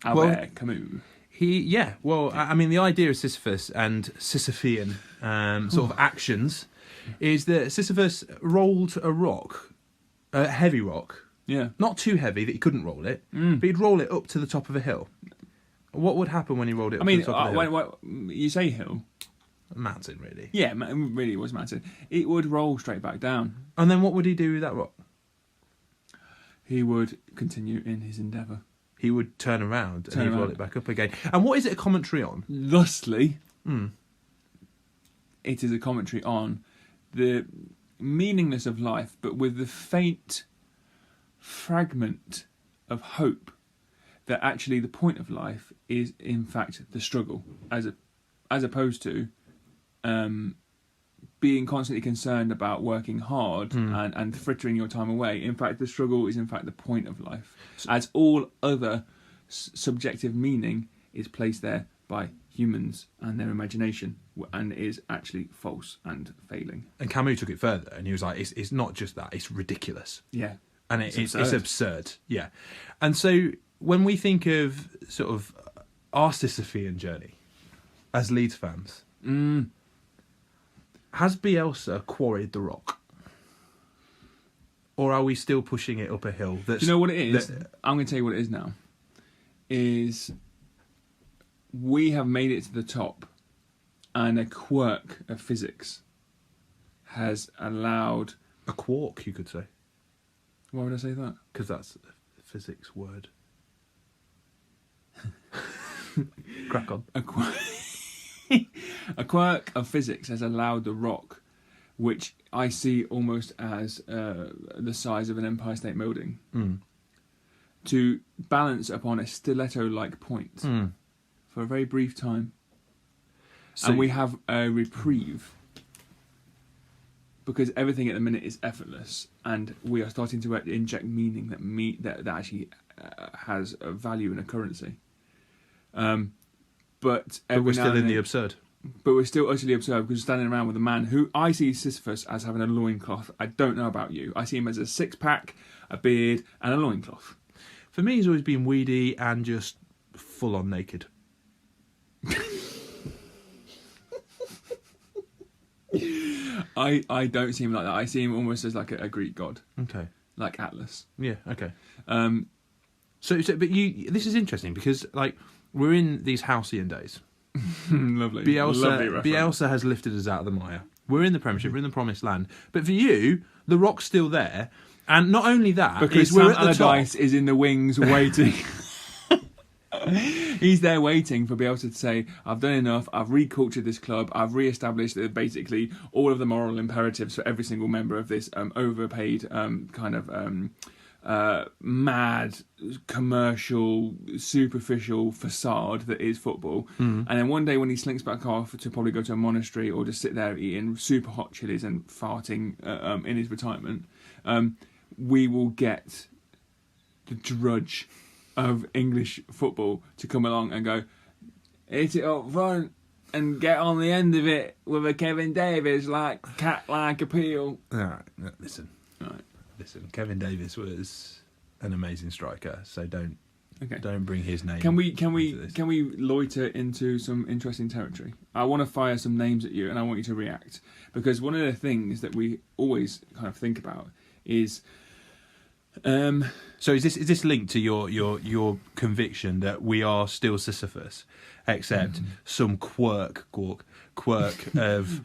Albert Camus. I mean, the idea of Sisyphus and Sisyphean sort of actions is that Sisyphus rolled a rock, a heavy rock, not too heavy that he couldn't roll it, but he'd roll it up to the top of a hill. What would happen when he rolled it up to the top of the hill? You say hill? A mountain, really. Yeah, it really was mountain. It would roll straight back down. And then what would he do with that rock? He would continue in his endeavour. He would turn around and he'd roll it back up again. And what is it a commentary on? Thusly, it is a commentary on the meaningless of life, but with the faint fragment of hope that actually the point of life is, in fact, the struggle, as opposed to being constantly concerned about working hard and frittering your time away. In fact, the struggle is, in fact, the point of life, as all other subjective meaning is placed there by humans and their imagination, and is actually false and failing. And Camus took it further, and he was like, it's not just that, it's ridiculous. Yeah. And it's absurd. Yeah. And so when we think of sort of our Sisyphean journey as Leeds fans, has Bielsa quarried the rock? Or are we still pushing it up a hill? Do you know what it is? I'm going to tell you what it is now. Is we have made it to the top, and a quirk of physics has allowed... A quark, you could say. Why would I say that? Because that's a physics word. Crack on. A quirk of physics has allowed the rock, which I see almost as the size of an Empire State Building, to balance upon a stiletto-like point for a very brief time. So, and we have a reprieve, because everything at the minute is effortless, and we are starting to inject meaning that actually has a value in a currency. But we're still in the absurd. But we're still utterly absurd, because we're standing around with a man who I see Sisyphus as having a loincloth. I don't know about you. I see him as a six-pack, a beard, and a loincloth. For me, he's always been weedy and just full-on naked. I don't see him like that. I see him almost as like a Greek god. Okay. Like Atlas. Yeah, okay. So but this is interesting, because like we're in these halcyon days. Lovely. Bielsa has lifted us out of the mire. We're in the Premiership, we're in the promised land. But for you, the rock's still there. And not only that, because we're Sam at the Allardyce top. is in the wings waiting. He's there waiting for Bielsa to say, I've done enough, I've recultured this club, I've re-established basically all of the moral imperatives for every single member of this overpaid mad, commercial, superficial facade that is football. And then one day when he slinks back off to probably go to a monastery or just sit there eating super hot chilies and farting in his retirement, we will get the drudge of English football to come along and go, hit it up front and get on the end of it with a Kevin Davies cat-like appeal. Listen, Kevin Davies was an amazing striker, so don't bring his name. Can we loiter into some interesting territory? I want to fire some names at you, and I want you to react, because one of the things that we always kind of think about is. So is this linked to your conviction that we are still Sisyphus, except some quirk of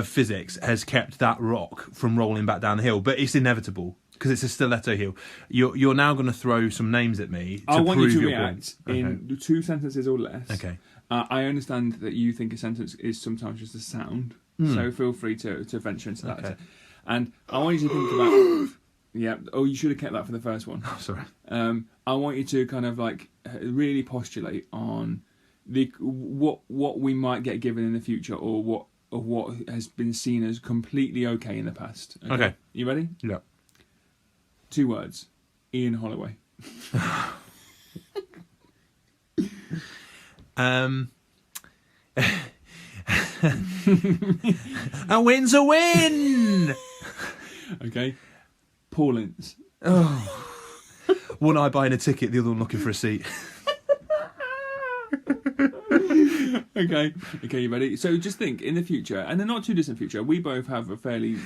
physics has kept that rock from rolling back down the hill, but it's inevitable because it's a stiletto hill. You're now going to throw some names at me. I want you to react in 2 sentences or less. Okay. I understand that you think a sentence is sometimes just a sound, so feel free to venture into that. Okay. And I want you to think about. Yeah. Oh, you should have kept that for the first one. Oh, sorry. I want you to kind of like really postulate on what we might get given in the future, or what has been seen as completely okay in the past. Okay. You ready? Yeah. 2 words. Ian Holloway. A win's a win. Okay. Paul Ince. Oh. One eye buying a ticket, the other one looking for a seat. Okay, you ready? So just think, in the future, and the not too distant future, we both have a fairly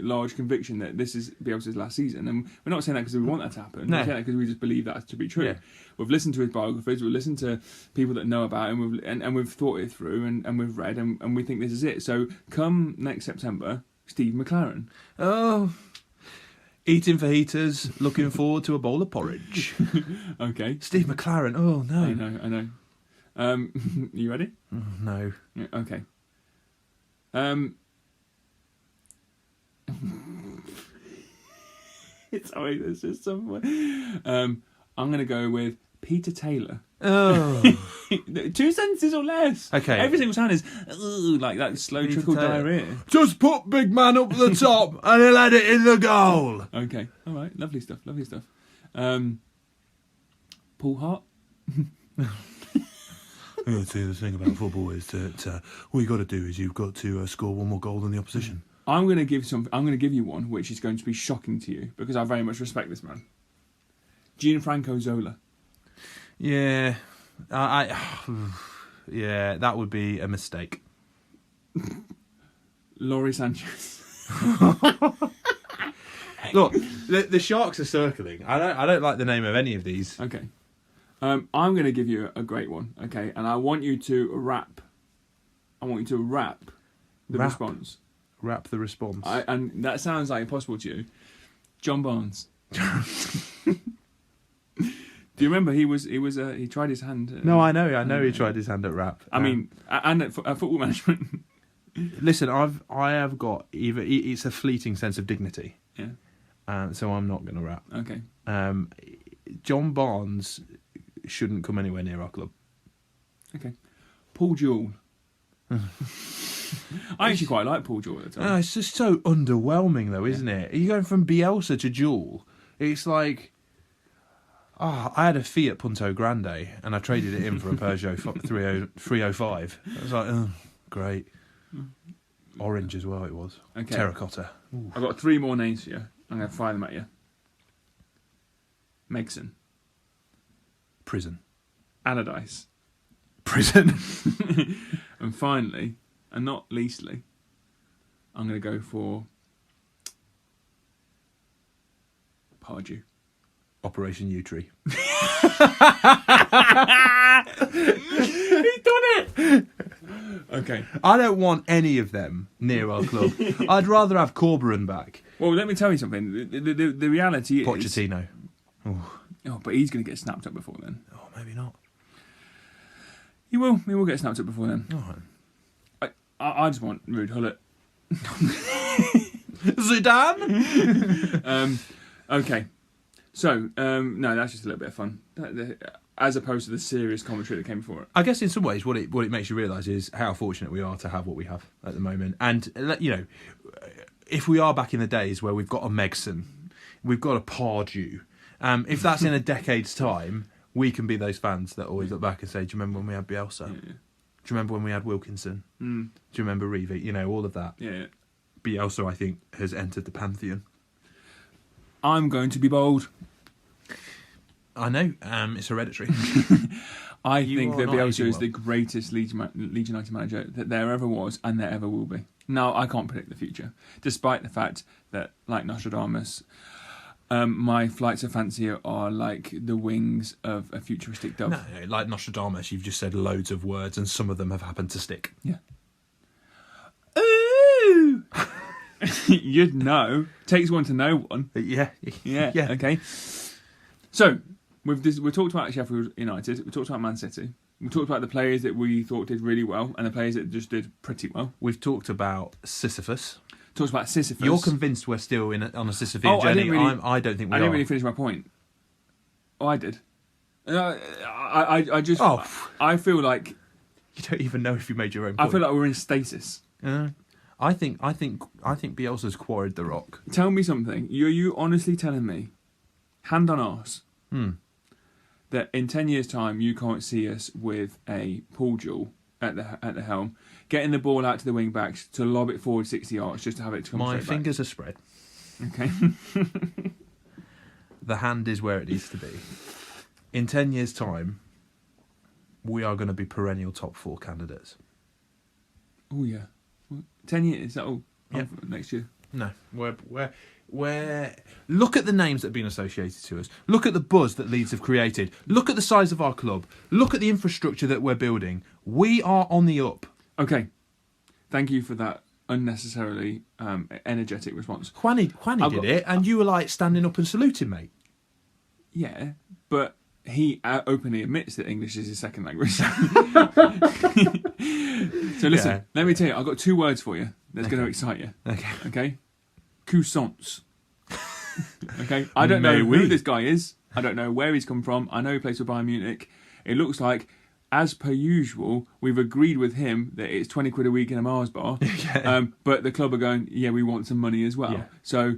large conviction that this is Bielsa's last season, and we're not saying that because we want that to happen. No. We're saying that because we just believe that to be true. Yeah. We've listened to his biographers, we've listened to people that know about him, and we've thought it through, and we've read, and we think this is it. So come next September, Steve McLaren. Oh, eating fajitas, looking forward to a bowl of porridge. Okay. Steve McLaren. Oh no. I know. You ready? Oh, no. Yeah, okay. Sorry, there's just somewhere. I'm going to go with Peter Taylor. Oh. 2 sentences or less. Okay. Every single sound is like that slow Peter trickle Taylor. diarrhea. Just put big man up the top and he'll head it in the goal. Okay. All right. Lovely stuff. Paul Hart. Yeah, see, the thing about football is that what you got to do is you've got to score one more goal than the opposition. I'm going to give you one which is going to be shocking to you because I very much respect this man. Gianfranco Zola. Yeah, yeah, that would be a mistake. Laurie Sanchez. Look, the Sharks are circling. I don't like the name of any of these. Okay. I'm going to give you a great one, okay? And I want you to rap. The Rap? response. Rap the response. And that sounds like impossible to you. John Barnes. Do you remember he tried his hand? No, I know he tried his hand at rap. I mean, and at football management. Listen, I have got it's a fleeting sense of dignity. Yeah. So I'm not going to rap. Okay. John Barnes shouldn't come anywhere near our club. Okay. Paul Jewell. I actually quite like Paul Jewell at the time. No, it's just so underwhelming, though, isn't it? You're going from Bielsa to Jewell. It's like, I had a Fiat Punto Grande and I traded it in for a Peugeot 305. I was like, oh, great. Orange as well, it was. Okay. Terracotta. I've got 3 more names for you. I'm going to fire them at you. Megson. Prison. Allardyce. Prison. And finally, and not leastly, I'm going to go for Pardew. Operation U-Tree. He's done it! Okay. I don't want any of them near our club. I'd rather have Corberan back. Well, let me tell you something. The reality is... Pochettino. Oh, but he's going to get snapped up before then. Oh, maybe not. He will. He will get snapped up before then. Oh. I just want Ruud Gullit. Zidane? Okay. So, no, that's just a little bit of fun. As opposed to the serious commentary that came before it. I guess in some ways what it makes you realise is how fortunate we are to have what we have at the moment. And, you know, if we are back in the days where we've got a Megson, we've got a Pardew, if that's in a decade's time, we can be those fans that always look back and say, do you remember when we had Bielsa? Yeah. Do you remember when we had Wilkinson? Mm. Do you remember Reeve? You know, all of that. Yeah. Bielsa, I think, has entered the pantheon. I'm going to be bold. I know, it's hereditary. I think that Bielsa is well. the greatest Leeds United manager that there ever was and there ever will be. Now, I can't predict the future, despite the fact that, like Nostradamus, my flights of fancy are like the wings of a futuristic dove. No, like Nostradamus, you've just said loads of words and some of them have happened to stick. Yeah. Ooh! You'd know. Takes one to know one. Yeah. Yeah. Okay. So, we talked about Sheffield United. We talked about Man City. We talked about the players that we thought did really well and the players that just did pretty well. We've talked about Sisyphus. Talked about Sisyphus. You're convinced we're still on a Sisyphean journey. I don't think we are. I didn't really finish my point. Oh, I did. I just... Oh. I feel like... You don't even know if you made your own point. I feel like we're in stasis. I think Bielsa's quarried the rock. Tell me something. Are you honestly telling me, hand on arse, that that in 10 years' time you can't see us with a Paul Jewell at the helm, getting the ball out to the wing backs to lob it forward 60 yards just to have it to come My straight back. fingers are spread. Okay. The hand is where it needs to be. In 10 years' time, we are going to be perennial top 4 candidates. Oh yeah. 10 years. Is that all? Yep. Next year. No, where look at the names that have been associated to us. Look at the buzz that Leeds have created. Look at the size of our club. Look at the infrastructure that we're building. We are on the up. Okay. Thank you for that unnecessarily energetic response. Juani did it, and you were like standing up and saluting, mate. Yeah, but he openly admits that English is his second language. So listen, let me tell you, I've got 2 words for you that's going to excite you. Okay? Croissants. Okay? I don't know who this guy is. I don't know where he's come from. I know he plays for Bayern Munich. It looks like, as per usual, we've agreed with him that it's 20 quid a week in a Mars bar. But the club are going, yeah, we want some money as well. Yeah. So,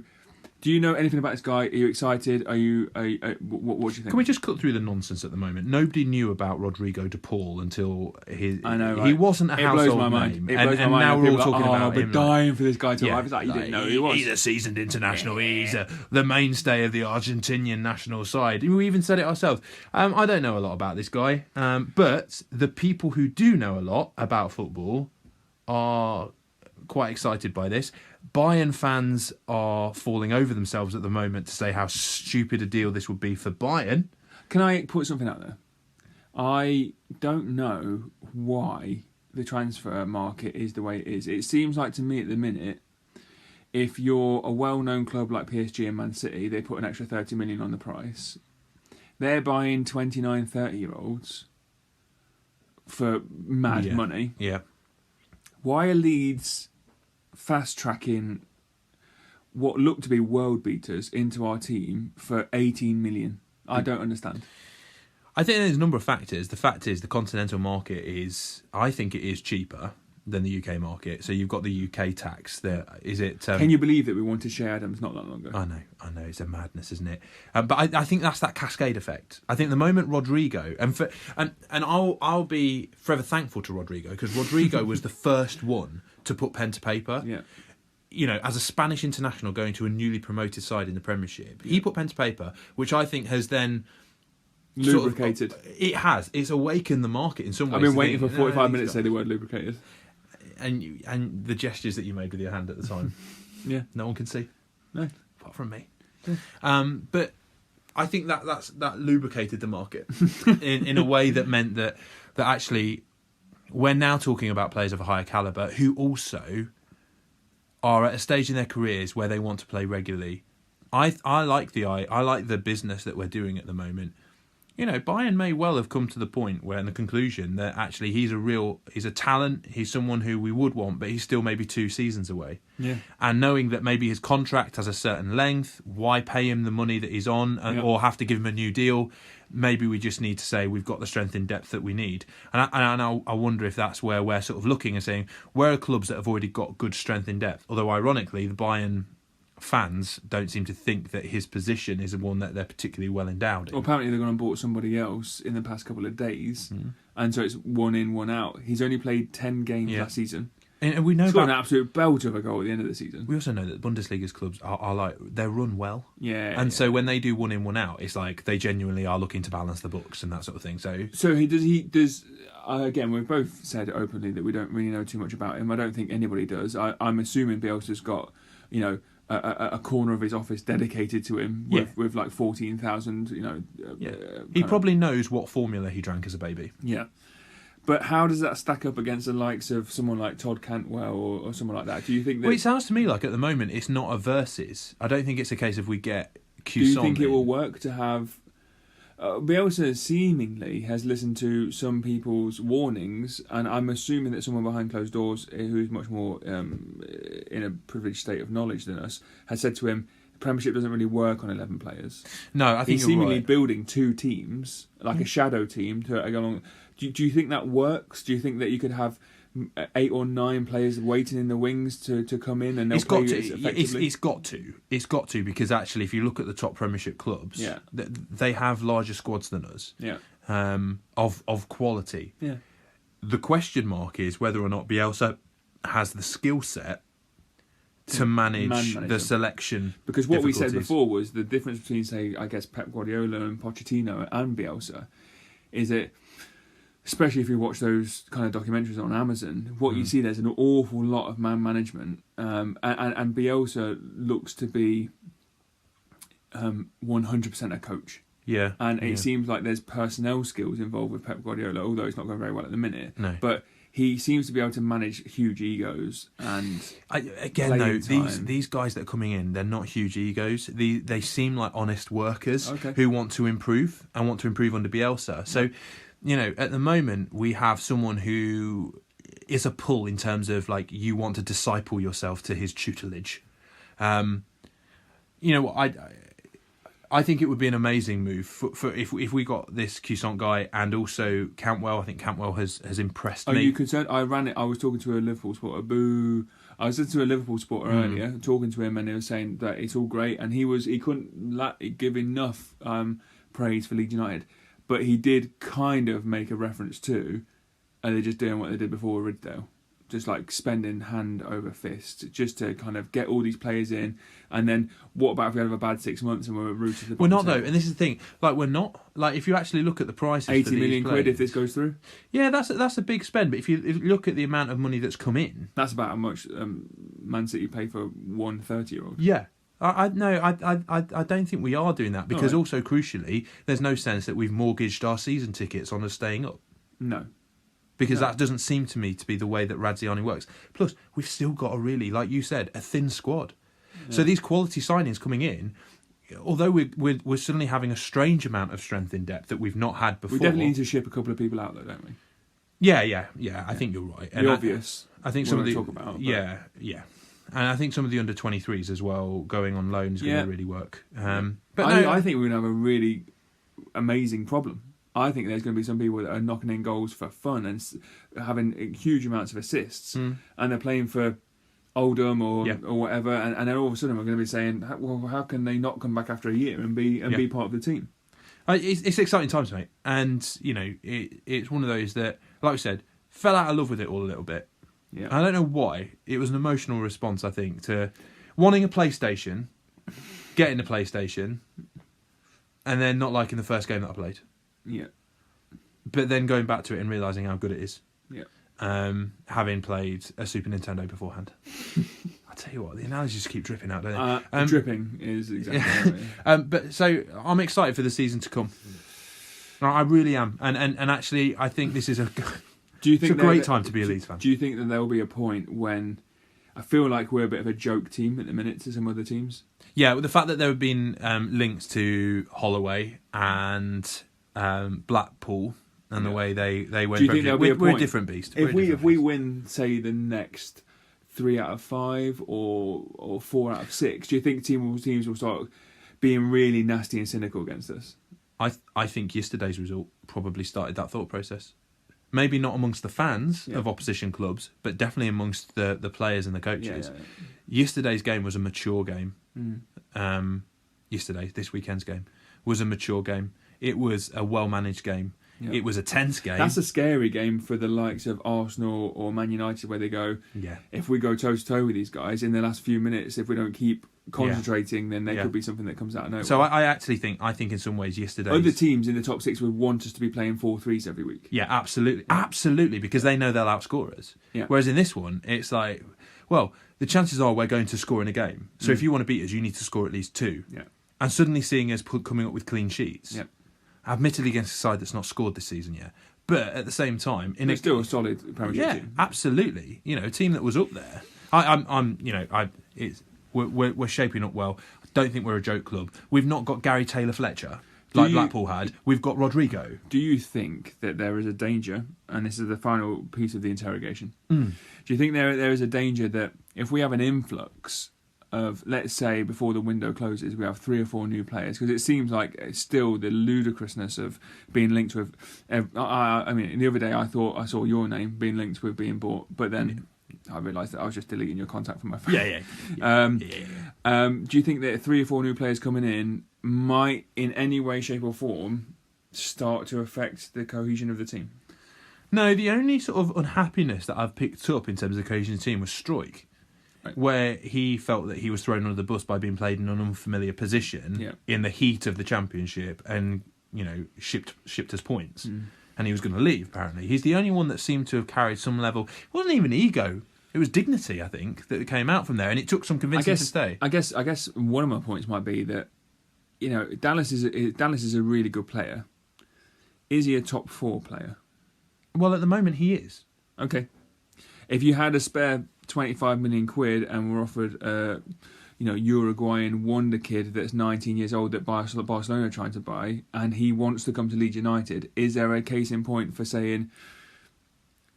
do you know anything about this guy? Are you excited? What do you think? Can we just cut through the nonsense at the moment? Nobody knew about Rodrigo de Paul until he wasn't a household name. And now we're all talking about him. We're dying for this guy to arrive. It's like, you didn't know who he was. He's a seasoned international. Yeah. He's the mainstay of the Argentinian national side. We even said it ourselves. I don't know a lot about this guy. But the people who do know a lot about football are quite excited by this. Bayern fans are falling over themselves at the moment to say how stupid a deal this would be for Bayern. Can I put something out there? I don't know why the transfer market is the way it is. It seems like to me at the minute, if you're a well-known club like PSG and Man City, they put an extra 30 million on the price. They're buying 29, 30-year-olds for mad money. Yeah. Why are Leeds fast-tracking what look to be world beaters into our team for 18 million? I don't understand. I think there's a number of factors. The fact is the continental market I think it is cheaper than the UK market. So you've got the UK tax. Can you believe that we wanted Shea Adams not that long ago? I know. It's a madness, isn't it? But I think that's that cascade effect. I think the moment Rodrigo and I'll be forever thankful to Rodrigo, because Rodrigo was the first one to put pen to paper. Yeah. You know, as a Spanish international going to a newly promoted side in the Premiership, he put pen to paper, which I think has then lubricated. It has. It's awakened the market in some ways. I've been waiting for 45 minutes to say the word lubricated. And the gestures that you made with your hand at the time. Yeah. No one can see. No. Apart from me. But I think that lubricated the market in a way that meant that actually we're now talking about players of a higher calibre who also are at a stage in their careers where they want to play regularly. I like the business that we're doing at the moment. You know, Bayern may well have come to the point where, in the conclusion, that actually he's a talent, he's someone who we would want, but he's still maybe 2 seasons away. Yeah. And knowing that maybe his contract has a certain length, why pay him the money that he's on, or have to give him a new deal? Maybe we just need to say we've got the strength in depth that we need. And I wonder if that's where we're sort of looking and saying, where are clubs that have already got good strength in depth? Although, ironically, the Bayern fans don't seem to think that his position is one that they're particularly well endowed in. Well, apparently they're going to bought somebody else in the past couple of days, and so it's 1 in, 1 out. He's only played 10 games last season. And we know he's got an absolute belter of a goal at the end of the season. We also know that Bundesliga's clubs are like, they're run well. Yeah. And so when they do 1 in, 1 out, it's like they genuinely are looking to balance the books and that sort of thing. So he does. Again, we've both said openly that we don't really know too much about him. I don't think anybody does. I'm assuming Bielsa's got, a corner of his office dedicated to him with like 14,000, he probably knows what formula he drank as a baby. Yeah. But how does that stack up against the likes of someone like Todd Cantwell or someone like that? Do you think that... Well, it sounds to me like at the moment it's not a versus. I don't think it's a case of we get Q. Do you think it will work to have... Bielsa seemingly has listened to some people's warnings, and I'm assuming that someone behind closed doors who is much more in a privileged state of knowledge than us has said to him, the Premiership doesn't really work on 11 players. No, I think he's seemingly building 2 teams, like a shadow team to go along. Do you think that works? Do you think that you could have 8 or 9 players waiting in the wings to come in, and they'll play effectively. It's got to, because actually, if you look at the top Premiership clubs, they have larger squads than us. Yeah. Of quality. Yeah. The question mark is whether or not Bielsa has the skill set to manage the selection. Because what we said before was the difference between, say, I guess Pep Guardiola and Pochettino and Bielsa is that, especially if you watch those kind of documentaries on Amazon, what you see, there's an awful lot of man management, and Bielsa looks to be 100% a coach. Yeah. And it seems like there's personnel skills involved with Pep Guardiola, although it's not going very well at the minute. No. But he seems to be able to manage huge egos and these guys that are coming in, they're not huge egos. They seem like honest workers who want to improve and want to improve under Bielsa. So, at the moment we have someone who is a pull in terms of like you want to disciple yourself to his tutelage. I think it would be an amazing move for if we got this Cuisant guy and also Cantwell. I think Cantwell has impressed me. Are you concerned? I was talking to a Liverpool supporter. I was listening to a Liverpool supporter earlier, talking to him, and they were saying that it's all great, and he couldn't give enough praise for Leeds United, but he did kind of make a reference to, are they just doing what they did before with Riddell? Just like spending hand over fist just to kind of get all these players in, and then what about if we have a bad 6 months and we're rooted to the We're not though, and this is the thing. Like we're not. Like if you actually look at the prices, 80 for million these quid players, if this goes through. Yeah, that's a big spend. But if you look at the amount of money that's come in, that's about how much Man City pay for one 30-year-old. Yeah. I don't think we are doing that, because also crucially, there's no sense that we've mortgaged our season tickets on us staying up. No. Because that doesn't seem to me to be the way that Radziani works. Plus, we've still got a really, like you said, a thin squad. Yeah. So these quality signings coming in, although we're suddenly having a strange amount of strength in depth that we've not had before. We definitely need to ship a couple of people out, though, don't we? Yeah. I think you're right. The obvious. I think some of the talk about. Yeah. And I think some of the under 23s as well going on loan is going to really work. I think we're going to have a really amazing problem. I think there's going to be some people that are knocking in goals for fun and having huge amounts of assists, and they're playing for Oldham or whatever, and then all of a sudden we're going to be saying, well, how can they not come back after a year and be part of the team? It's exciting times, mate, and it's one of those that, like I said, fell out of love with it all a little bit. Yeah, I don't know why. It was an emotional response, I think, to wanting a PlayStation, getting a PlayStation, and then not liking the first game that I played. Yeah. But then going back to it and realising how good it is. Yeah. Having played a Super Nintendo beforehand. I tell you what, the analogies just keep dripping out, don't they? Dripping is exactly right. But so I'm excited for the season to come. I really am. And actually, I think this is a great time to be a Leeds fan. Do you think that there will be a point when I feel like we're a bit of a joke team at the minute to some other teams? Yeah, with the fact that there have been links to Holloway and Blackpool and the way they went. Do you think there'll be a point? We're a different beast. If we win, say, the next 3 out of 5 or 4 out of 6, do you think teams will start being really nasty and cynical against us? I think yesterday's result probably started that thought process. Maybe not amongst the fans of opposition clubs, but definitely amongst the players and the coaches. Yeah. Yesterday's game was a mature game. This weekend's game, was a mature game. It was a well-managed game. Yep. It was a tense game. That's a scary game for the likes of Arsenal or Man United, where they go, if we go toe-to-toe with these guys in the last few minutes, if we don't keep concentrating, then there could be something that comes out of nowhere. So I actually think in some ways yesterday... Other teams in the top 6 would want us to be playing 4-3s every week. Yeah, absolutely. Absolutely, because they know they'll outscore us. Yeah. Whereas in this one, it's like, well, the chances are we're going to score in a game. So if you want to beat us, you need to score at least 2. Yeah. And suddenly seeing us coming up with clean sheets... Yeah. Admittedly against a side that's not scored this season yet, but at the same time, it's still a solid Premiership team. Absolutely. A team that was up there. We're shaping up well. I don't think we're a joke club. We've not got Gary Taylor-Fletcher like Blackpool had. We've got Rodrigo. Do you think that there is a danger, and this is the final piece of the interrogation? Do you think there is a danger that if we have an influx of, let's say, before the window closes, we have 3 or 4 new players, because it seems like it's still the ludicrousness of being linked with. I mean, the other day I thought I saw your name being linked with being bought, but then I realised that I was just deleting your contact from my phone. Do you think that 3 or 4 new players coming in might, in any way, shape, or form, start to affect the cohesion of the team? No, the only sort of unhappiness that I've picked up in terms of the cohesion of the team was Struijk, where he felt that he was thrown under the bus by being played in an unfamiliar position in the heat of the Championship, and shipped as points, and he was going to leave. Apparently, he's the only one that seemed to have carried some level. It wasn't even ego; it was dignity. I think that came out from there, and it took some convincing to stay. I guess one of my points might be that Dallas is a really good player. Is he a top 4 player? Well, at the moment, he is. Okay. If you had a spare 25 million quid and were offered Uruguayan wonder kid that's 19 years old that Barcelona are trying to buy, and he wants to come to Leeds United, is there a case in point for saying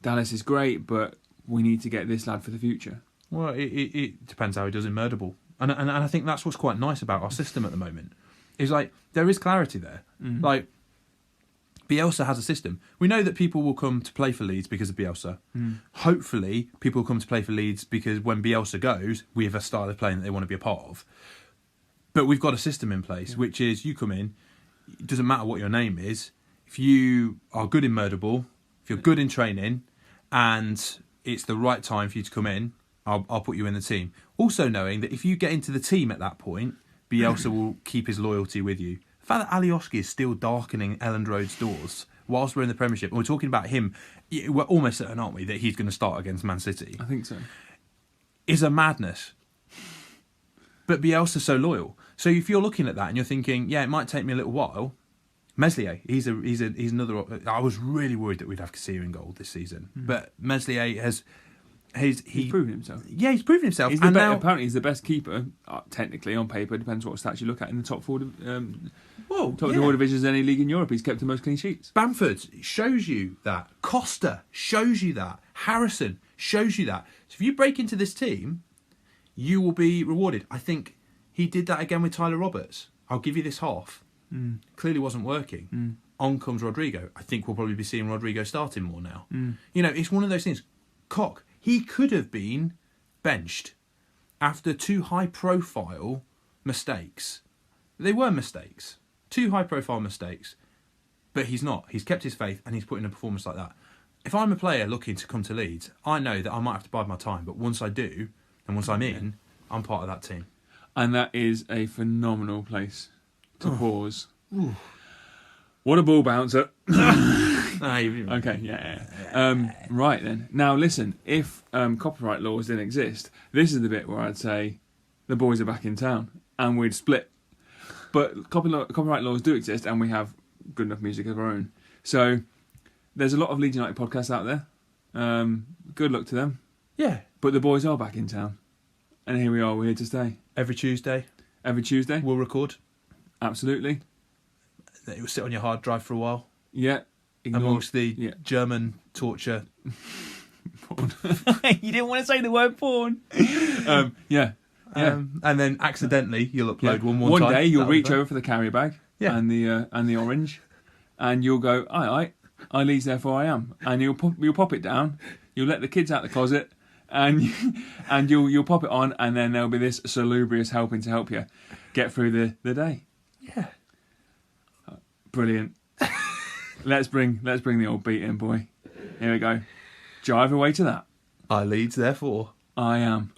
Dallas is great, but we need to get this lad for the future? Well, it depends how he does in Murder Ball. And I think that's what's quite nice about our system at the moment. Is like, there is clarity there. Like, Bielsa has a system. We know that people will come to play for Leeds because of Bielsa. Hopefully, people will come to play for Leeds because when Bielsa goes, we have a style of playing that they want to be a part of. But we've got a system in place, which is you come in, it doesn't matter what your name is. If you are good in Murder Ball, if you're good in training, and it's the right time for you to come in, I'll put you in the team. Also knowing that if you get into the team at that point, Bielsa will keep his loyalty with you. The fact that Alioski is still darkening Elland Road's doors whilst we're in the Premiership, and we're talking about him, we're almost certain, aren't we, that he's going to start against Man City? I think so. Is a madness. But Bielsa's so loyal. So if you're looking at that and you're thinking, yeah, it might take me a little while, Meslier, he's another. I was really worried that we'd have Casilla in goal this season, but Meslier he's proven himself. Yeah, he's proven himself. Apparently, he's the best keeper. Technically, on paper, depends what stats you look at in the top 4 divisions of any league in Europe. He's kept the most clean sheets. Bamford shows you that. Costa shows you that. Harrison shows you that. So if you break into this team, you will be rewarded. I think he did that again with Tyler Roberts. I'll give you this half. Clearly wasn't working. On comes Rodrigo. I think we'll probably be seeing Rodrigo starting more now. It's one of those things. Koch, he could have been benched after 2 high-profile mistakes. They were mistakes. 2 high-profile mistakes. But he's not. He's kept his faith and he's put in a performance like that. If I'm a player looking to come to Leeds, I know that I might have to bide my time. But once I do, and once I'm in, I'm part of that team. And that is a phenomenal place to pause. What a ball bouncer. Okay, yeah. Right then. Now listen, if copyright laws didn't exist, this is the bit where I'd say the boys are back in town and we'd split. But copyright laws do exist and we have good enough music of our own. So there's a lot of Leeds United podcasts out there. Good luck to them. Yeah. But the boys are back in town. And here we are, we're here to stay. Every Tuesday. We'll record. Absolutely. It will sit on your hard drive for a while. Yeah. Amongst the German torture. You didn't want to say the word porn. Yeah. And then accidentally you'll upload one more time. One day you'll reach over for the carrier bag and the orange, and you'll go, I Leeds Therefore I Am, and you'll pop it down. You'll let the kids out the closet, and you'll pop it on, and then there'll be this salubrious helping to help you get through the day. Yeah. Brilliant. Let's bring the old beat in, boy. Here we go. Drive away to that. I Leeds Therefore I Am.